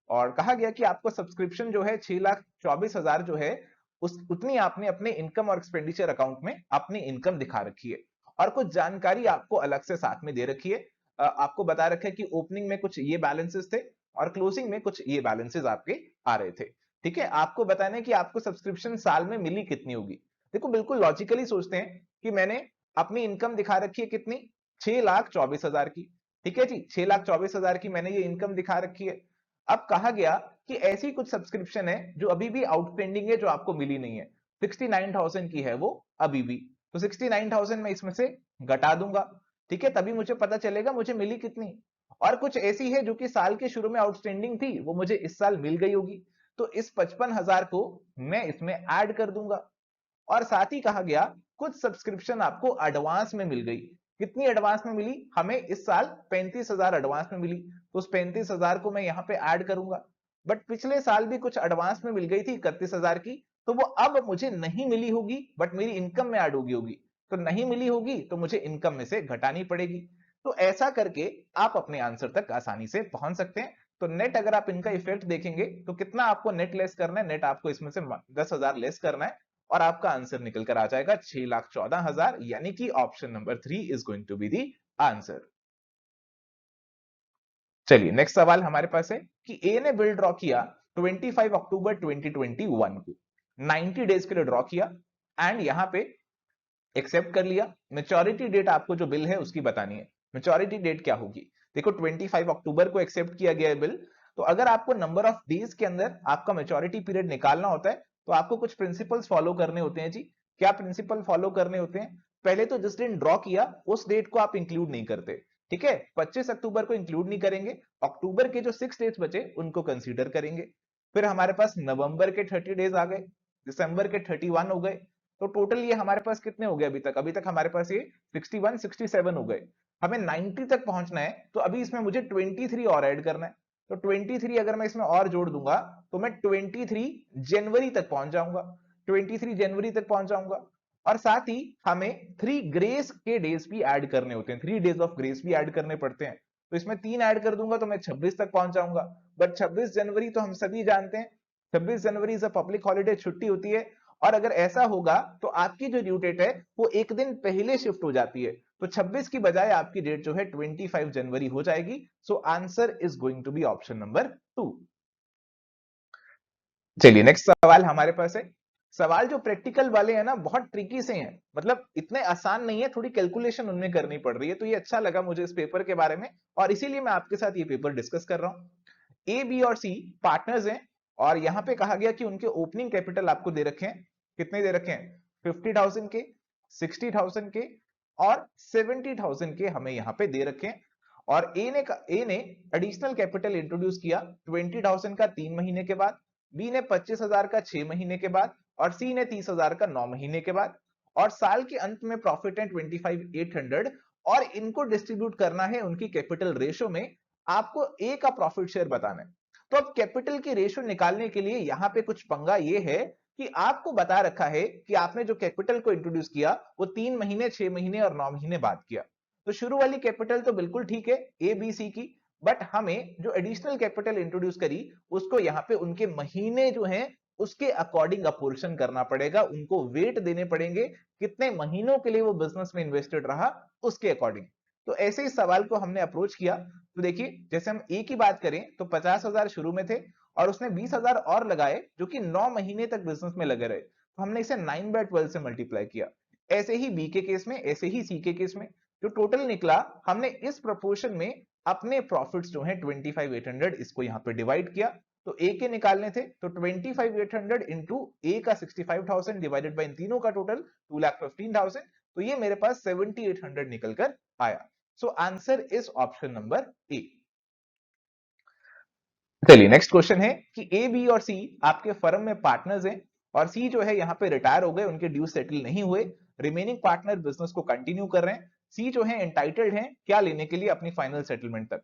और कहा गया कि आपको सब्सक्रिप्शन जो है 6,24,000 जो है उस उतनी आपने अपने इनकम और एक्सपेंडिचर अकाउंट में अपनी इनकम दिखा रखी है, और कुछ जानकारी आपको अलग से साथ में दे रखी है। आपको बता रखा है कि ओपनिंग में कुछ ये बैलेंसेस थे और क्लोजिंग में कुछ ये बैलेंसेस आपके आ रहे थे। ठीक है, आपको बताना है कि आपको सब्सक्रिप्शन साल में मिली कितनी होगी। देखो बिल्कुल लॉजिकली सोचते हैं कि मैंने अपनी इनकम दिखा रखी है कितनी? 6,24,000 की। ठीक है जी, 6,24,000 की मैंने ये इनकम दिखा रखी है। अब कहा गया कि ऐसी कुछ सब्सक्रिप्शन है जो अभी भी आउटस्टैंडिंग है, जो आपको मिली नहीं है। 69,000 की है वो अभी भी, तो 69,000 मैं इसमें से घटा दूंगा। ठीक है, तभी मुझे पता चलेगा मुझे मिली कितनी। और कुछ ऐसी है जो कि साल के शुरू में आउटस्टैंडिंग थी, वो मुझे इस साल मिल गई होगी, तो इस 55,000 को मैं इसमें ऐड कर दूंगा। और साथ ही कहा गया कुछ सब्सक्रिप्शन आपको एडवांस में मिल गई। कितनी एडवांस में मिली? हमें इस साल 35,000 एडवांस में मिली, तो उस 35,000 को मैं यहां पे ऐड करूंगा। बट पिछले साल भी कुछ एडवांस में मिल गई थी 31,000 की, तो वो अब मुझे नहीं मिली होगी बट मेरी इनकम में ऐड होगी। तो नहीं मिली होगी तो मुझे इनकम में से घटानी पड़ेगी। तो ऐसा करके आप अपने आंसर तक आसानी से पहुंच सकते हैं। तो नेट अगर आप इनका इफेक्ट देखेंगे तो कितना आपको नेट लेस करना है? नेट आपको इसमें से 10,000 लेस करना है, और आपका आंसर निकल कर आ जाएगा 6,14,000, यानी कि option number 3 is going to be the answer. चलिए नेक्स्ट सवाल हमारे पास है कि ए ने बिल ड्रॉ किया 25 अक्टूबर 2021 को, 90 डेज के लिए ड्रॉ किया, एंड यहां पे एक्सेप्ट कर लिया। मेच्योरिटी डेट आपको जो बिल है उसकी बतानी है। मेच्योरिटी डेट क्या होगी? देखो 25 अक्टूबर को एक्सेप्ट किया गया है बिल, तो अगर आपको नंबर ऑफ डेज के अंदर आपका मेच्योरिटी पीरियड निकालना होता है तो आपको कुछ प्रिंसिपल्स फॉलो करने होते हैं जी। क्या प्रिंसिपल फॉलो करने होते हैं? पहले तो जिस दिन ड्रॉ किया उस डेट को आप इंक्लूड नहीं करते। ठीक है, 25 अक्टूबर को इंक्लूड नहीं करेंगे, अक्टूबर के जो 6 डेज बचे उनको कंसीडर करेंगे। फिर हमारे पास नवंबर के 30 डेज आ गए, दिसंबर के 31 हो गए, तो टोटल ये हमारे पास कितने हो गए? अभी तक हमारे पास ये 61 67 हो गए। हमें 90 तक पहुंचना है, तो अभी इसमें मुझे 23 और ऐड करना है। तो 23 अगर मैं इसमें और जोड़ दूंगा तो मैं 23 जनवरी तक पहुंच जाऊंगा, 23 जनवरी तक पहुंच जाऊंगा। और साथ ही हमें 3 ग्रेस के डेज भी ऐड करने होते हैं, 3 डेज ऑफ ग्रेस भी ऐड करने पड़ते हैं। तो इसमें 3 ऐड कर दूंगा तो मैं 26 तक पहुंच जाऊंगा। बट 26 जनवरी तो हम सभी जानते हैं 26 जनवरी इज अ पब्लिक हॉलीडे, छुट्टी होती है। और अगर ऐसा होगा तो आपकी जो ड्यू डेट है वो एक दिन पहले शिफ्ट हो जाती है, तो 26 की बजाय आपकी डेट जो है 25 जनवरी हो जाएगी। So answer is going to be option number 2। चलिए नेक्स्ट सवाल हमारे पास है। सवाल जो प्रैक्टिकल वाले हैं ना बहुत ट्रिकी से हैं, मतलब इतने आसान नहीं है, थोड़ी कैलकुलेशन उनमें करनी पड़ रही है। तो ये अच्छा लगा मुझे इस पेपर के बारे में, और इसीलिए मैं आपके साथ ये पेपर डिस्कस कर रहा हूं। ए, बी और सी पार्टनर्स हैं, और यहां पे कहा गया कि उनके ओपनिंग कैपिटल आपको दे रखे हैं। कितने दे रखे हैं? 50,000 के, 60,000 के और 70,000 के हमें यहां पे दे रखे हैं। और ए ने एडिशनल कैपिटल इंट्रोड्यूस किया 20,000 का 3 महीने के बाद, बी ने 25,000 का 6 महीने के बाद, और सी ने 30,000 का 9 महीने के बाद। और साल के अंत में प्रॉफिट है 25,800, और इनको डिस्ट्रीब्यूट करना है उनकी कैपिटल रेशो में। आपको ए का प्रॉफिट शेयर बताना है। तो अब कैपिटल की रेशो निकालने के लिए यहां पे कुछ पंगा ये है कि आपको बता रखा है कि आपने जो कैपिटल को इंट्रोड्यूस किया वो 3 महीने, 6 महीने और 9 महीने बाद किया। तो शुरू वाली कैपिटल तो बिल्कुल ठीक है ए बी सी की, बट हमें जो एडिशनल कैपिटल इंट्रोड्यूस करी उसको यहाँ पे उनके महीने जो हैं उसके अकॉर्डिंग अपोर्शन करना पड़ेगा, उनको वेट देने पड़ेंगे कितने महीनों के लिए वो बिजनेस में इन्वेस्टेड रहा उसके अकॉर्डिंग। तो ऐसे ही सवाल को हमने अप्रोच किया। तो देखिए जैसे हम ए की बात करें तो 50,000 शुरू में थे, और उसने 20,000 और लगाए जो कि 9 महीने तक बिजनेस में लगे रहे, तो हमने इसे 9/12 से मल्टीप्लाई किया। ऐसे ही बी के केस में, ऐसे ही सी के केस में जो टोटल निकला, हमने इस प्रोपोर्शन में अपने प्रॉफिट्स जो हैं 25,800 इसको यहां पे डिवाइड किया। तो ए के निकालने थे तो 25,800 इंटू ए का 65,000 डिवाइडेड बाय इन तीनों का टोटल 2,15,000, तो ये मेरे पास 7,800 निकल कर आया। सो answer is option number A. चलिए नेक्स्ट क्वेश्चन है कि ए, बी और सी आपके फर्म में पार्टनर्स हैं, और सी जो है यहाँ पे रिटायर हो गए, उनके ड्यू सेटल नहीं हुए, रिमेनिंग पार्टनर बिजनेस को कंटिन्यू कर रहे हैं। सी जो है एंटाइटल्ड हैं क्या लेने के लिए? अपनी फाइनल सेटलमेंट तक।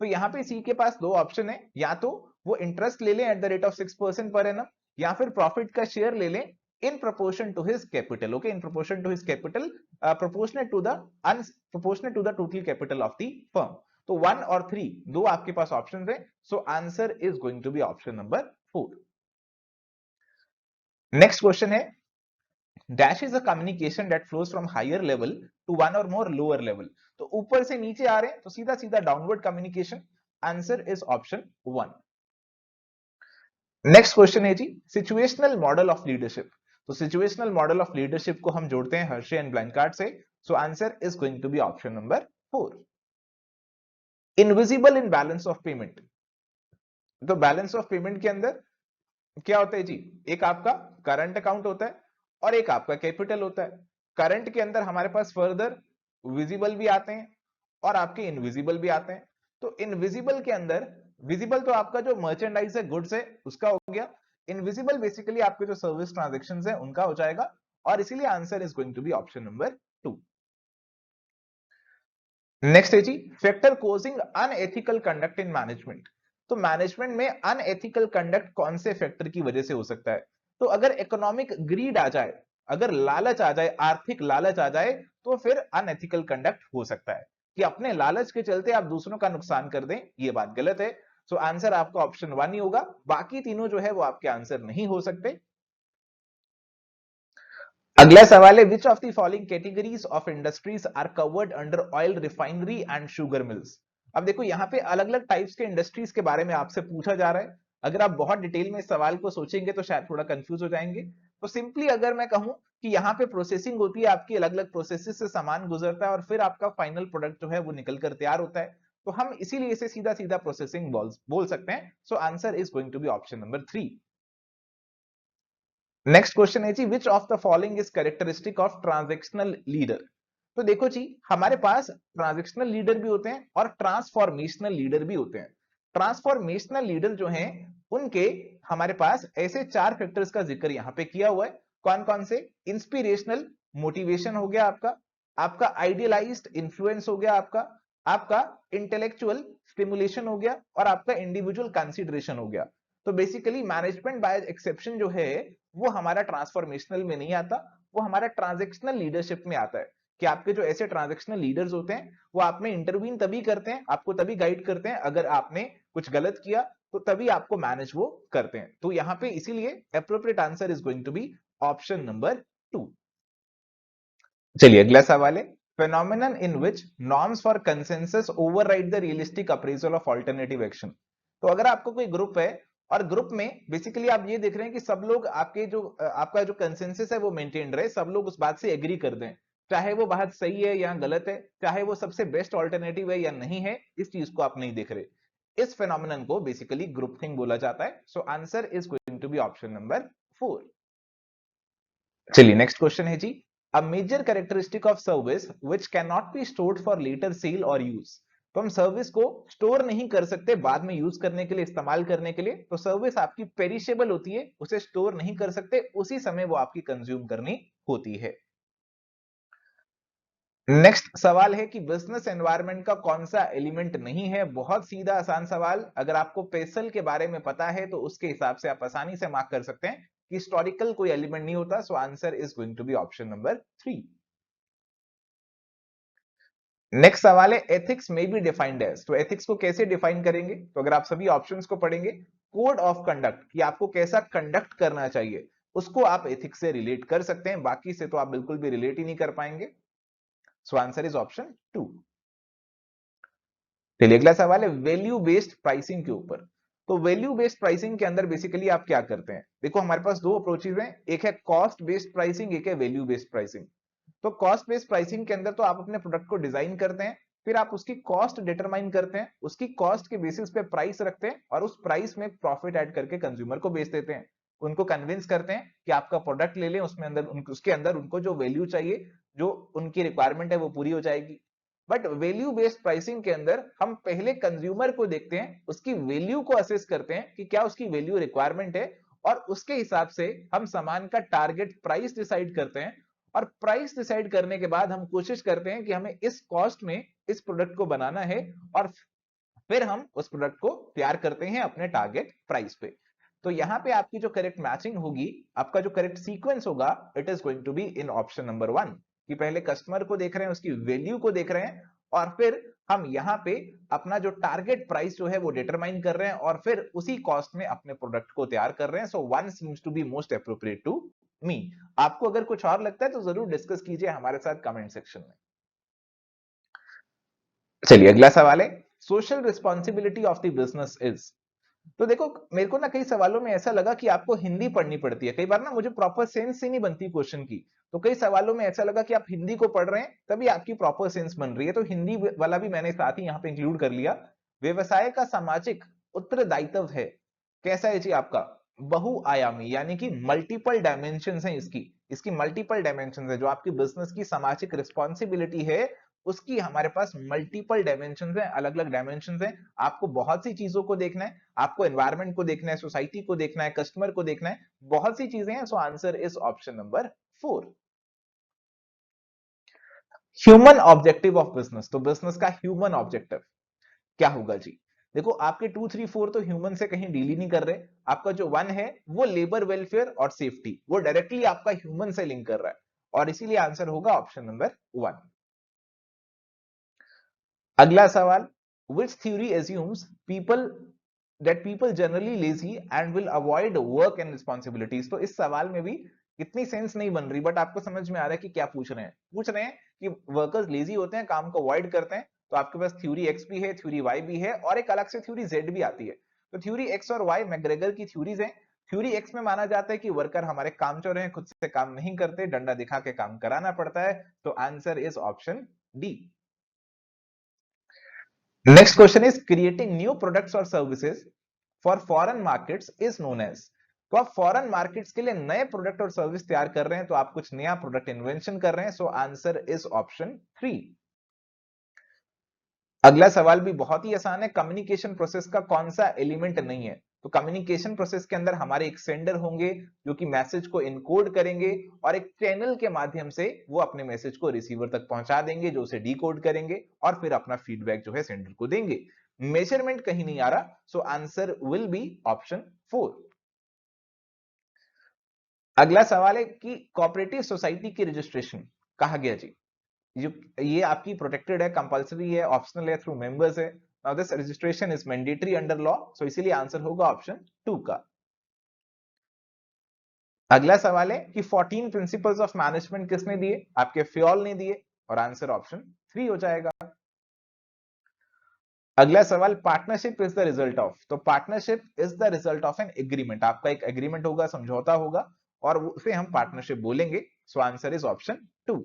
तो यहाँ पे सी के पास दो ऑप्शन है, या तो वो इंटरेस्ट ले लें at the rate of 6% per annum, या फिर प्रॉफिट का शेयर ले लें in proportion to his capital. Okay, in proportion to his capital, proportionate to the proportionate to the total capital of the firm. तो 1 और 3 दो आपके पास ऑप्शन है। So answer is going to be option number 4। Next question है dash is a communication that flows from higher level to one और more lower level. तो ऊपर से नीचे आ रहे हैं तो सीधा सीधा downward communication. Answer is option 1। Next question है जी सिचुएशनल मॉडल ऑफ लीडरशिप। तो सिचुएशनल मॉडल ऑफ लीडरशिप को हम जोड़ते हैं हर्शे एंड ब्लैंकार्ड से। So answer is going to be option number 4। Invisible in balance of payment. तो balance of payment के अंदर क्या होता है जी? एक आपका करंट अकाउंट होता है और एक आपका कैपिटल होता है। करंट के अंदर हमारे पास फर्दर विजिबल भी आते हैं और आपके इनविजिबल भी आते हैं। तो इनविजिबल के अंदर, विजिबल तो आपका जो मर्चेंडाइज है, गुड्स है, उसका हो गया। इनविजिबल बेसिकली आपके जो सर्विस ट्रांजैक्शंस है उनका हो जाएगा, और इसीलिए answer is going to be option number 2। Next है जी factor causing unethical conduct in management. तो मैनेजमेंट में अनएथिकल कंडक्ट कौन से फैक्टर की वजह से हो सकता है? तो अगर इकोनॉमिक ग्रीड आ जाए, अगर लालच आ जाए, आर्थिक लालच आ जाए, तो फिर अनएथिकल कंडक्ट हो सकता है कि अपने लालच के चलते आप दूसरों का नुकसान कर दें। ये बात गलत है। सो आंसर आपका ऑप्शन 1 ही होगा, बाकी तीनों जो है वो आपके आंसर नहीं हो सकते। अगला सवाल है which of the following categories of industries are covered under oil refinery and sugar mills. अब देखो यहाँ पे अलग अलग टाइप्स के इंडस्ट्रीज के बारे में आपसे पूछा जा रहा है। अगर आप बहुत डिटेल में इस सवाल को सोचेंगे तो शायद थोड़ा कंफ्यूज हो जाएंगे। तो सिंपली अगर मैं कहूं कि यहाँ पे प्रोसेसिंग होती है, आपकी अलग अलग प्रोसेसेस से सामान गुजरता है और फिर आपका फाइनल प्रोडक्ट जो है वो निकल कर तैयार होता है, तो हम इसीलिए इसे सीधा सीधा प्रोसेसिंग बोल सकते हैं। So answer is going to be option number 3। Next question है जी which of the following is characteristic of transactional leader. तो देखो जी हमारे पास ट्रांजैक्शनल लीडर भी होते हैं और ट्रांसफॉर्मेशनल लीडर भी होते हैं। ट्रांसफॉर्मेशनल लीडर जो हैं उनके हमारे पास ऐसे 4 फैक्टर्स का जिक्र यहां पे किया हुआ है। कौन कौन से? इंस्पिरेशनल मोटिवेशन हो गया आपका, आपका आइडियलाइज्ड इन्फ्लुएंस हो गया, आपका आपका इंटेलेक्चुअल स्टिमुलेशन हो गया, और आपका इंडिविजुअल कंसीडरेशन हो गया। तो बेसिकली मैनेजमेंट बाय एक्सेप्शन जो है वो हमारा ट्रांसफॉर्मेशनल में नहीं आता, वो हमारा ट्रांजैक्शनल लीडरशिप में आता है कि आपके जो ऐसे ट्रांजैक्शनल लीडर्स होते हैं वो आप में इंटरवीन तभी करते हैं, आपको तभी गाइड करते हैं अगर आपने कुछ गलत किया तो तभी आपको मैनेज वो करते हैं। तो यहां पे इसीलिए appropriate answer is going to be option number 2। चलिए अगला सवाल है, phenomenon in which norms for consensus override the realistic appraisal of alternative action। तो अगर आपको कोई ग्रुप है और ग्रुप में बेसिकली आप ये देख रहे हैं कि सब लोग आपके जो आपका जो कंसेंसस है वो मेंटेन रहे, सब लोग उस बात से एग्री कर दें, चाहे वो बात सही है या गलत है, चाहे वो सबसे बेस्ट ऑल्टरनेटिव है या नहीं है, इस चीज को आप नहीं देख रहे। इस फेनोमेनन को बेसिकली ग्रुप थिंग बोला जाता है। So answer is going to be option number 4। चलिए नेक्स्ट क्वेश्चन है जी, a major characteristic of service which can not be stored for later sale और यूज। तो हम सर्विस को स्टोर नहीं कर सकते बाद में यूज करने के लिए, इस्तेमाल करने के लिए। तो सर्विस आपकी पेरिशेबल होती है, उसे स्टोर नहीं कर सकते, उसी समय वो आपकी कंज्यूम करनी होती है। नेक्स्ट सवाल है कि बिजनेस एनवायरनमेंट का कौन सा एलिमेंट नहीं है। बहुत सीधा आसान सवाल, अगर आपको पेसल के बारे में पता है तो उसके हिसाब से आप आसानी से मार्क कर सकते हैं कि हिस्टोरिकल कोई एलिमेंट नहीं होता। So answer is going to be option number 3। Next सवाल है, एथिक्स में बी डिफाइंड एज। तो एथिक्स को कैसे डिफाइन करेंगे? तो अगर आप सभी ऑप्शंस को पढ़ेंगे, कोड ऑफ कंडक्ट कि आपको कैसा कंडक्ट करना चाहिए, उसको आप एथिक्स से रिलेट कर सकते हैं, बाकी से तो आप बिल्कुल भी रिलेट ही नहीं कर पाएंगे। सो आंसर इज ऑप्शन 2। चलिए अगला सवाल है, वैल्यू बेस्ड प्राइसिंग के ऊपर। तो वैल्यू बेस्ड प्राइसिंग के अंदर बेसिकली आप क्या करते हैं? देखो हमारे पास दो अप्रोचेज हैं, एक है कॉस्ट बेस्ड प्राइसिंग, एक है वैल्यू बेस्ड प्राइसिंग। तो कॉस्ट बेस्ड प्राइसिंग के अंदर तो आप अपने प्रोडक्ट को डिजाइन करते हैं, फिर आप उसकी कॉस्ट डिटरमाइन करते हैं, उसकी कॉस्ट के बेसिस पे प्राइस रखते हैं और उस प्राइस में प्रॉफिट ऐड करके कंज्यूमर को बेच देते हैं। उनको कन्विंस करते हैं कि आपका प्रोडक्ट ले लें, उसमें अंदर उसके अंदर उनको जो वैल्यू चाहिए, जो उनकी रिक्वायरमेंट है वो पूरी हो जाएगी। बट वैल्यू बेस्ड प्राइसिंग के अंदर हम पहले कंज्यूमर को देखते हैं, उसकी वैल्यू को असेस करते हैं कि क्या उसकी वैल्यू रिक्वायरमेंट है, और उसके हिसाब से हम सामान का टारगेट प्राइस डिसाइड करते हैं। और प्राइस डिसाइड करने के बाद हम कोशिश करते हैं कि हमें इस कॉस्ट में इस प्रोडक्ट को बनाना है, और फिर हम उस प्रोडक्ट को तैयार करते हैं अपने टारगेट प्राइस पे। तो यहां पे आपकी जो करेक्ट मैचिंग होगी, आपका जो करेक्ट सीक्वेंस होगा, it is going to be in option number 1 कि पहले कस्टमर को देख रहे हैं, उसकी वैल्यू को देख रहे हैं, और फिर हम यहां पे अपना जो टारगेट प्राइस जो है वो डिटरमाइन कर रहे हैं, और फिर उसी कॉस्ट में अपने प्रोडक्ट को तैयार कर रहे हैं। So one seems to be most appropriate to me. आपको अगर कुछ और लगता है तो जरूर डिस्कस कीजिए हमारे साथ कमेंट सेक्शन में। चलिए अगला सवाल है, social responsibility of the business is. तो देखो मेरे को ना कई सवालों में ऐसा लगा कि आपको हिंदी पढ़नी पड़ती है, कई बार ना मुझे प्रॉपर सेंस ही नहीं बनती क्वेश्चन की। तो कई सवालों में ऐसा लगा कि आप हिंदी को पढ़ रहे हैं तभी आपकी प्रॉपर सेंस बन रही है, तो हिंदी वाला भी मैंने साथ ही यहाँ पे इंक्लूड कर लिया। व्यवसाय का सामाजिक उत्तरदायित्व है, कैसा है जी आपका? बहुआयामी, यानी कि मल्टीपल डायमेंशन है इसकी, इसकी मल्टीपल डायमेंशन है। जो आपकी बिजनेस की सामाजिक रिस्पॉन्सिबिलिटी है उसकी हमारे पास मल्टीपल डायमेंशन है, अलग अलग डायमेंशन है। आपको बहुत सी चीजों को देखना है, आपको एनवायरनमेंट को देखना है, सोसाइटी को देखना है, कस्टमर को देखना है, बहुत सी चीजें हैं। So answer is option number 4। Human objective of business. तो बिजनेस का ह्यूमन ऑब्जेक्टिव क्या होगा जी? देखो आपके 2, 3, 4 तो ह्यूमन से कहीं डील ही नहीं कर रहे। आपका जो 1 है वो लेबर वेलफेयर और सेफ्टी, वो डायरेक्टली आपका ह्यूमन से लिंक कर रहा है, और इसीलिए आंसर होगा ऑप्शन नंबर 1। अगला सवाल, which theory assumes people generally lazy and will avoid work and responsibilities। तो इस सवाल में भी इतनी सेंस नहीं बन रही, बट आपको समझ में आ रहा है कि क्या पूछ रहे हैं। पूछ रहे हैं कि वर्कर्स लेजी होते हैं, काम को अवॉइड करते हैं। तो आपके पास थ्योरी एक्स भी है, थ्योरी वाई भी है, और एक अलग से थ्योरी जेड भी आती है। तो थ्योरी एक्स और वाई मैकग्रेगर की थ्योरीज हैं। थ्योरी एक्स में माना जाता है कि वर्कर हमारे कामचोर हैं, खुद से काम नहीं करते, डंडा दिखा के काम कराना पड़ता है। तो answer is option D. Next question is, creating new products और services for foreign markets is known as. तो आप फॉरेन मार्केट्स के लिए नए प्रोडक्ट और सर्विस तैयार कर रहे हैं, तो आप कुछ नया प्रोडक्ट इन्वेंशन कर रहे हैं। So answer is option 3। अगला सवाल भी बहुत ही आसान है, कम्युनिकेशन प्रोसेस का कौन सा एलिमेंट नहीं है? तो कम्युनिकेशन प्रोसेस के अंदर हमारे एक सेंडर होंगे जो कि मैसेज को इनकोड करेंगे, और एक चैनल के माध्यम से वो अपने मैसेज को रिसीवर तक पहुंचा देंगे, जो उसे डिकोड करेंगे और फिर अपना फीडबैक जो है सेंडर को देंगे। मेजरमेंट कहीं नहीं आ रहा, सो आंसर विल बी ऑप्शन 4। अगला सवाल है कि कोऑपरेटिव सोसाइटी की रजिस्ट्रेशन कहा गया जी, ये आपकी प्रोटेक्टेड है, कंपलसरी है, ऑप्शनल है, थ्रू मेंबर्स है। Now this registration is mandatory under law, so इसीलिए आंसर होगा ऑप्शन 2 का। अगला सवाल है कि 14 प्रिंसिपल्स ऑफ मैनेजमेंट किसने दिए, आपके फ्योल ने दिए, और आंसर ऑप्शन 3 हो जाएगा। अगला सवाल, partnership is the result of, तो partnership is the result of an agreement, आपका एक एग्रीमेंट होगा, समझौता होगा, और उसे हम पार्टनरशिप बोलेंगे, सो answer is option 2।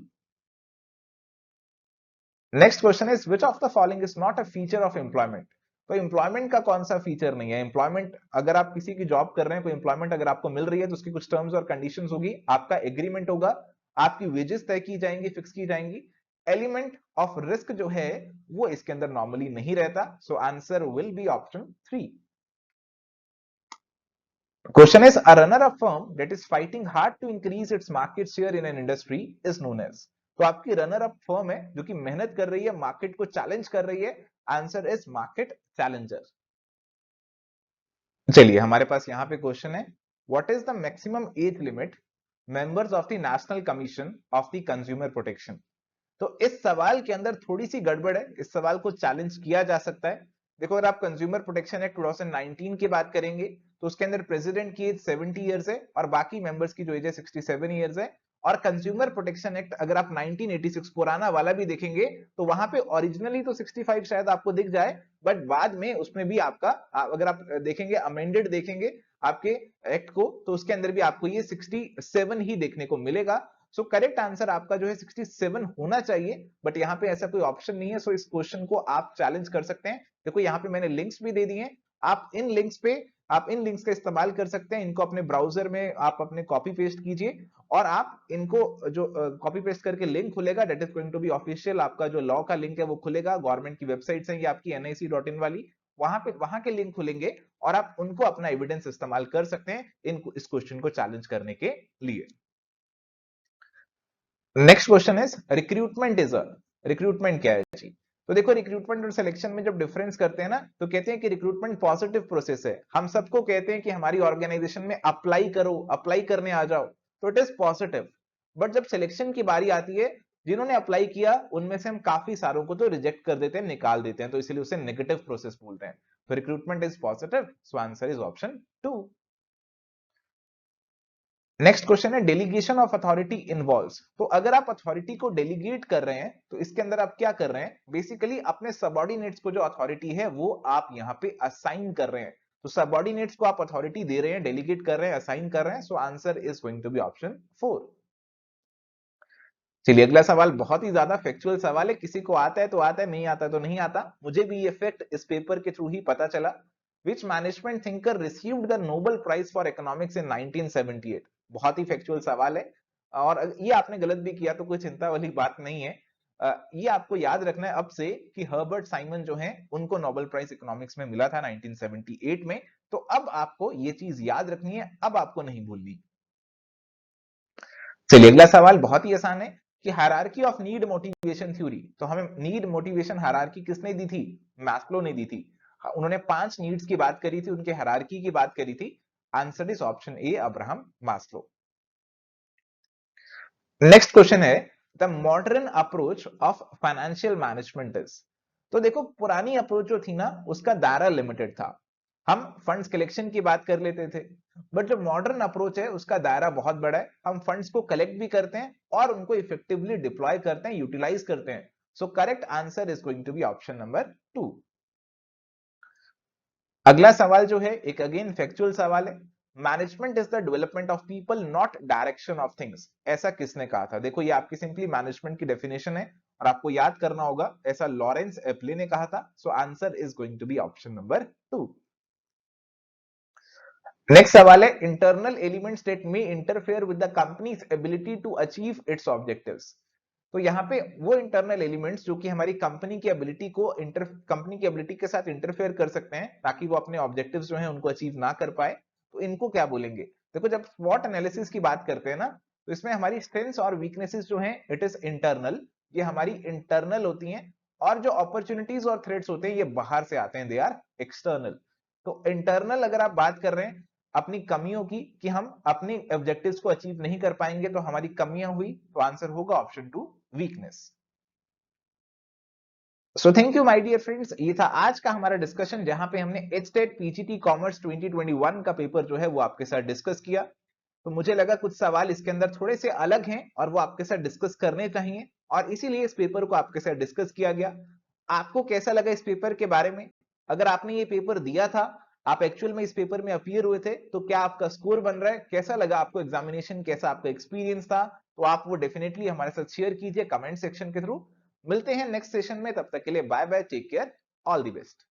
Next question is which of the following is not a feature of employment, तो एम्प्लॉयमेंट का कौन सा फीचर नहीं है। एम्प्लॉयमेंट, अगर आप किसी की जॉब कर रहे हैं, कोई एम्प्लॉयमेंट अगर आपको मिल रही है तो उसकी कुछ टर्म्स और कंडीशंस होगी, आपका एग्रीमेंट होगा, आपकी वेजेस तय की जाएंगी, फिक्स की जाएंगी। एलिमेंट ऑफ रिस्क जो है वो इसके अंदर नॉर्मली नहीं रहता, so answer will be option 3। Question is a runner up firm that is fighting hard to increase its market share in an industry is known as, तो आपकी रनर अप फर्म है जो कि मेहनत कर रही है, मार्केट को चैलेंज कर रही है, आंसर इज मार्केट चैलेंजर। चलिए हमारे पास यहां पे क्वेश्चन है, what is the maximum age limit members of the national commission of the consumer protection, तो इस सवाल के अंदर थोड़ी सी गड़बड़ है, इस सवाल को चैलेंज किया जा सकता है। देखो, अगर आप कंज्यूमर प्रोटेक्शन एक्ट 2019 की बात करेंगे तो उसके अंदर प्रेसिडेंट की एज 70 इयर्स है और बाकी मेंबर्स की जो एज है 67 इयर्स है। और कंज्यूमर प्रोटेक्शन एक्ट अगर आप 1986 पुराना वाला भी देखेंगे तो वहां पे ओरिजिनली तो 65 शायद आपको दिख जाए, बट बाद में उसमें भी आपका, अगर आप देखेंगे अमेंडेड देखेंगे आपके एक्ट को, तो उसके अंदर भी आपको ये 67 ही देखने को मिलेगा। सो करेक्ट आंसर आपका जो है 67 होना चाहिए, बट यहाँ पे ऐसा कोई ऑप्शन नहीं है, सो इस क्वेश्चन को आप चैलेंज कर सकते हैं। देखो यहाँ पे मैंने लिंक्स भी दे दिए हैं, आप इन लिंक्स का इस्तेमाल कर सकते हैं, इनको अपने ब्राउजर में आप अपने कॉपी पेस्ट कीजिए और आप इनको जो कॉपी पेस्ट करके लिंक खुलेगा, that is going to be official, आपका जो लॉ का लिंक है वो खुलेगा, गवर्नमेंट की वेबसाइट है ये आपकी nic.in वाली, वहां के लिंक खुलेंगे और आप उनको अपना एविडेंस इस्तेमाल कर सकते हैं इस क्वेश्चन को चैलेंज करने के लिए। नेक्स्ट क्वेश्चन इज रिक्रूटमेंट क्या है जी, तो देखो रिक्रूटमेंट और सिलेक्शन में जब डिफरेंस करते हैं ना तो कहते हैं कि रिक्रूटमेंट पॉजिटिव प्रोसेस है, हम सबको कहते हैं कि हमारी ऑर्गेनाइजेशन में अप्लाई करो, अप्लाई करने आ जाओ, तो इट इज पॉजिटिव। बट जब सिलेक्शन की बारी आती है, जिन्होंने अप्लाई किया उनमें से हम काफी सारों को तो रिजेक्ट कर देते हैं, निकाल देते हैं, तो इसलिए उसे नेगेटिव प्रोसेस बोलते हैं। तो recruitment is positive, so answer is option 2। Next question है डेलीगेशन ऑफ अथॉरिटी इन्वॉल्व्स, तो अगर आप अथॉरिटी को डेलीगेट कर रहे हैं तो इसके अंदर आप क्या कर रहे हैं, बेसिकली अपने सबऑर्डिनेट्स को जो अथॉरिटी है वो आप यहां पे असाइन कर रहे हैं, तो सबऑर्डिनेट्स को आप अथॉरिटी दे रहे हैं, डेलीगेट कर रहे हैं, असाइन कर रहे हैं, so answer is going to be option 4। चलिए अगला सवाल बहुत ही ज्यादा फैक्चुअल सवाल है, किसी को आता है तो आता है, नहीं आता तो नहीं आता, मुझे भी ये फैक्ट इस पेपर के थ्रू ही पता चला। Which management thinker received the Nobel prize for economics in 1978, बहुत ही फैक्चुअल सवाल है और ये आपने गलत भी किया तो कोई चिंता वाली बात नहीं है। ये आपको याद रखना है अब से कि हर्बर्ट साइमन जो है उनको नोबेल प्राइज इकोनॉमिक्स में मिला था 1978 में, तो अब आपको ये चीज याद रखनी है, अब आपको नहीं भूलनी। चलिए अगला सवाल बहुत ही आसान है कि hierarchy of need motivation theory, तो हमें नीड मोटिवेशन हायरार्की किसने दी थी, मैस्लो ने दी थी, उन्होंने 5 नीड्स की बात करी थी, उनके हायरार्की की बात करी थी, answer is option A Abraham Maslow. Next question है the modern approach of financial management is, तो देखो पुरानी अप्रोच जो थी ना उसका दायरा लिमिटेड था, हम फंड्स कलेक्शन की बात कर लेते थे, बट जो मॉडर्न अप्रोच है उसका दायरा बहुत बड़ा है, हम फंड्स को कलेक्ट भी करते हैं और उनको इफेक्टिवली डिप्लॉय करते हैं, यूटिलाइज करते हैं, so correct answer is going to be option number 2। अगला सवाल जो है एक अगेन फैक्चुअल सवाल है, management is the development of people not direction of things, ऐसा किसने कहा था, देखो ये आपकी सिंपली मैनेजमेंट की डेफिनेशन है और आपको याद करना होगा ऐसा लॉरेंस एप्ले ने कहा था, so answer is going to be option number 2। Next सवाल है internal elements that may interfere with the company's ability to achieve its objectives, तो यहाँ पे वो इंटरनल एलिमेंट्स जो कि हमारी कंपनी की एबिलिटी के साथ इंटरफेयर कर सकते हैं ताकि वो अपने ऑब्जेक्टिव्स जो हैं उनको अचीव ना कर पाए, तो इनको क्या बोलेंगे। देखो जब स्वॉट एनालिसिस की बात करते हैं ना तो इसमें हमारी स्ट्रेंथ्स और वीकनेसेस जो हैं इट इज इंटरनल, ये हमारी इंटरनल होती हैं, और जो अपॉर्चुनिटीज और थ्रेट्स होते हैं ये बाहर से आते हैं, दे आर एक्सटर्नल। तो इंटरनल अगर आप बात कर रहे हैं अपनी कमियों की कि हम अपने ऑब्जेक्टिव्स को अचीव नहीं कर पाएंगे तो हमारी कमियां हुई, तो आंसर होगा option 2 weakness. So thank you my dear friends, ये था आज का हमारा डिस्कशन जहां पे हमने एचटेट पीजीटी कॉमर्स 2021 का पेपर जो है वो आपके साथ डिस्कस किया। तो मुझे लगा कुछ सवाल इसके अंदर थोड़े से अलग हैं और वो आपके साथ डिस्कस करने चाहिए, और इसीलिए इस पेपर को आपके साथ डिस्कस किया गया। आपको कैसा लगा इस पेपर के बारे में? अगर आपने ये पेपर दिया था, आप एक्चुअल में इस पेपर में अपीयर हुए थे, तो क्या आपका स्कोर बन रहा है? कैसा लगा आपको एग्जामिनेशन? कैसा आपका एक्सपीरियंस था? तो आप वो डेफिनेटली हमारे साथ शेयर कीजिए कमेंट सेक्शन के थ्रू। मिलते हैं नेक्स्ट सेशन में, तब तक के लिए bye bye, take care, all the best.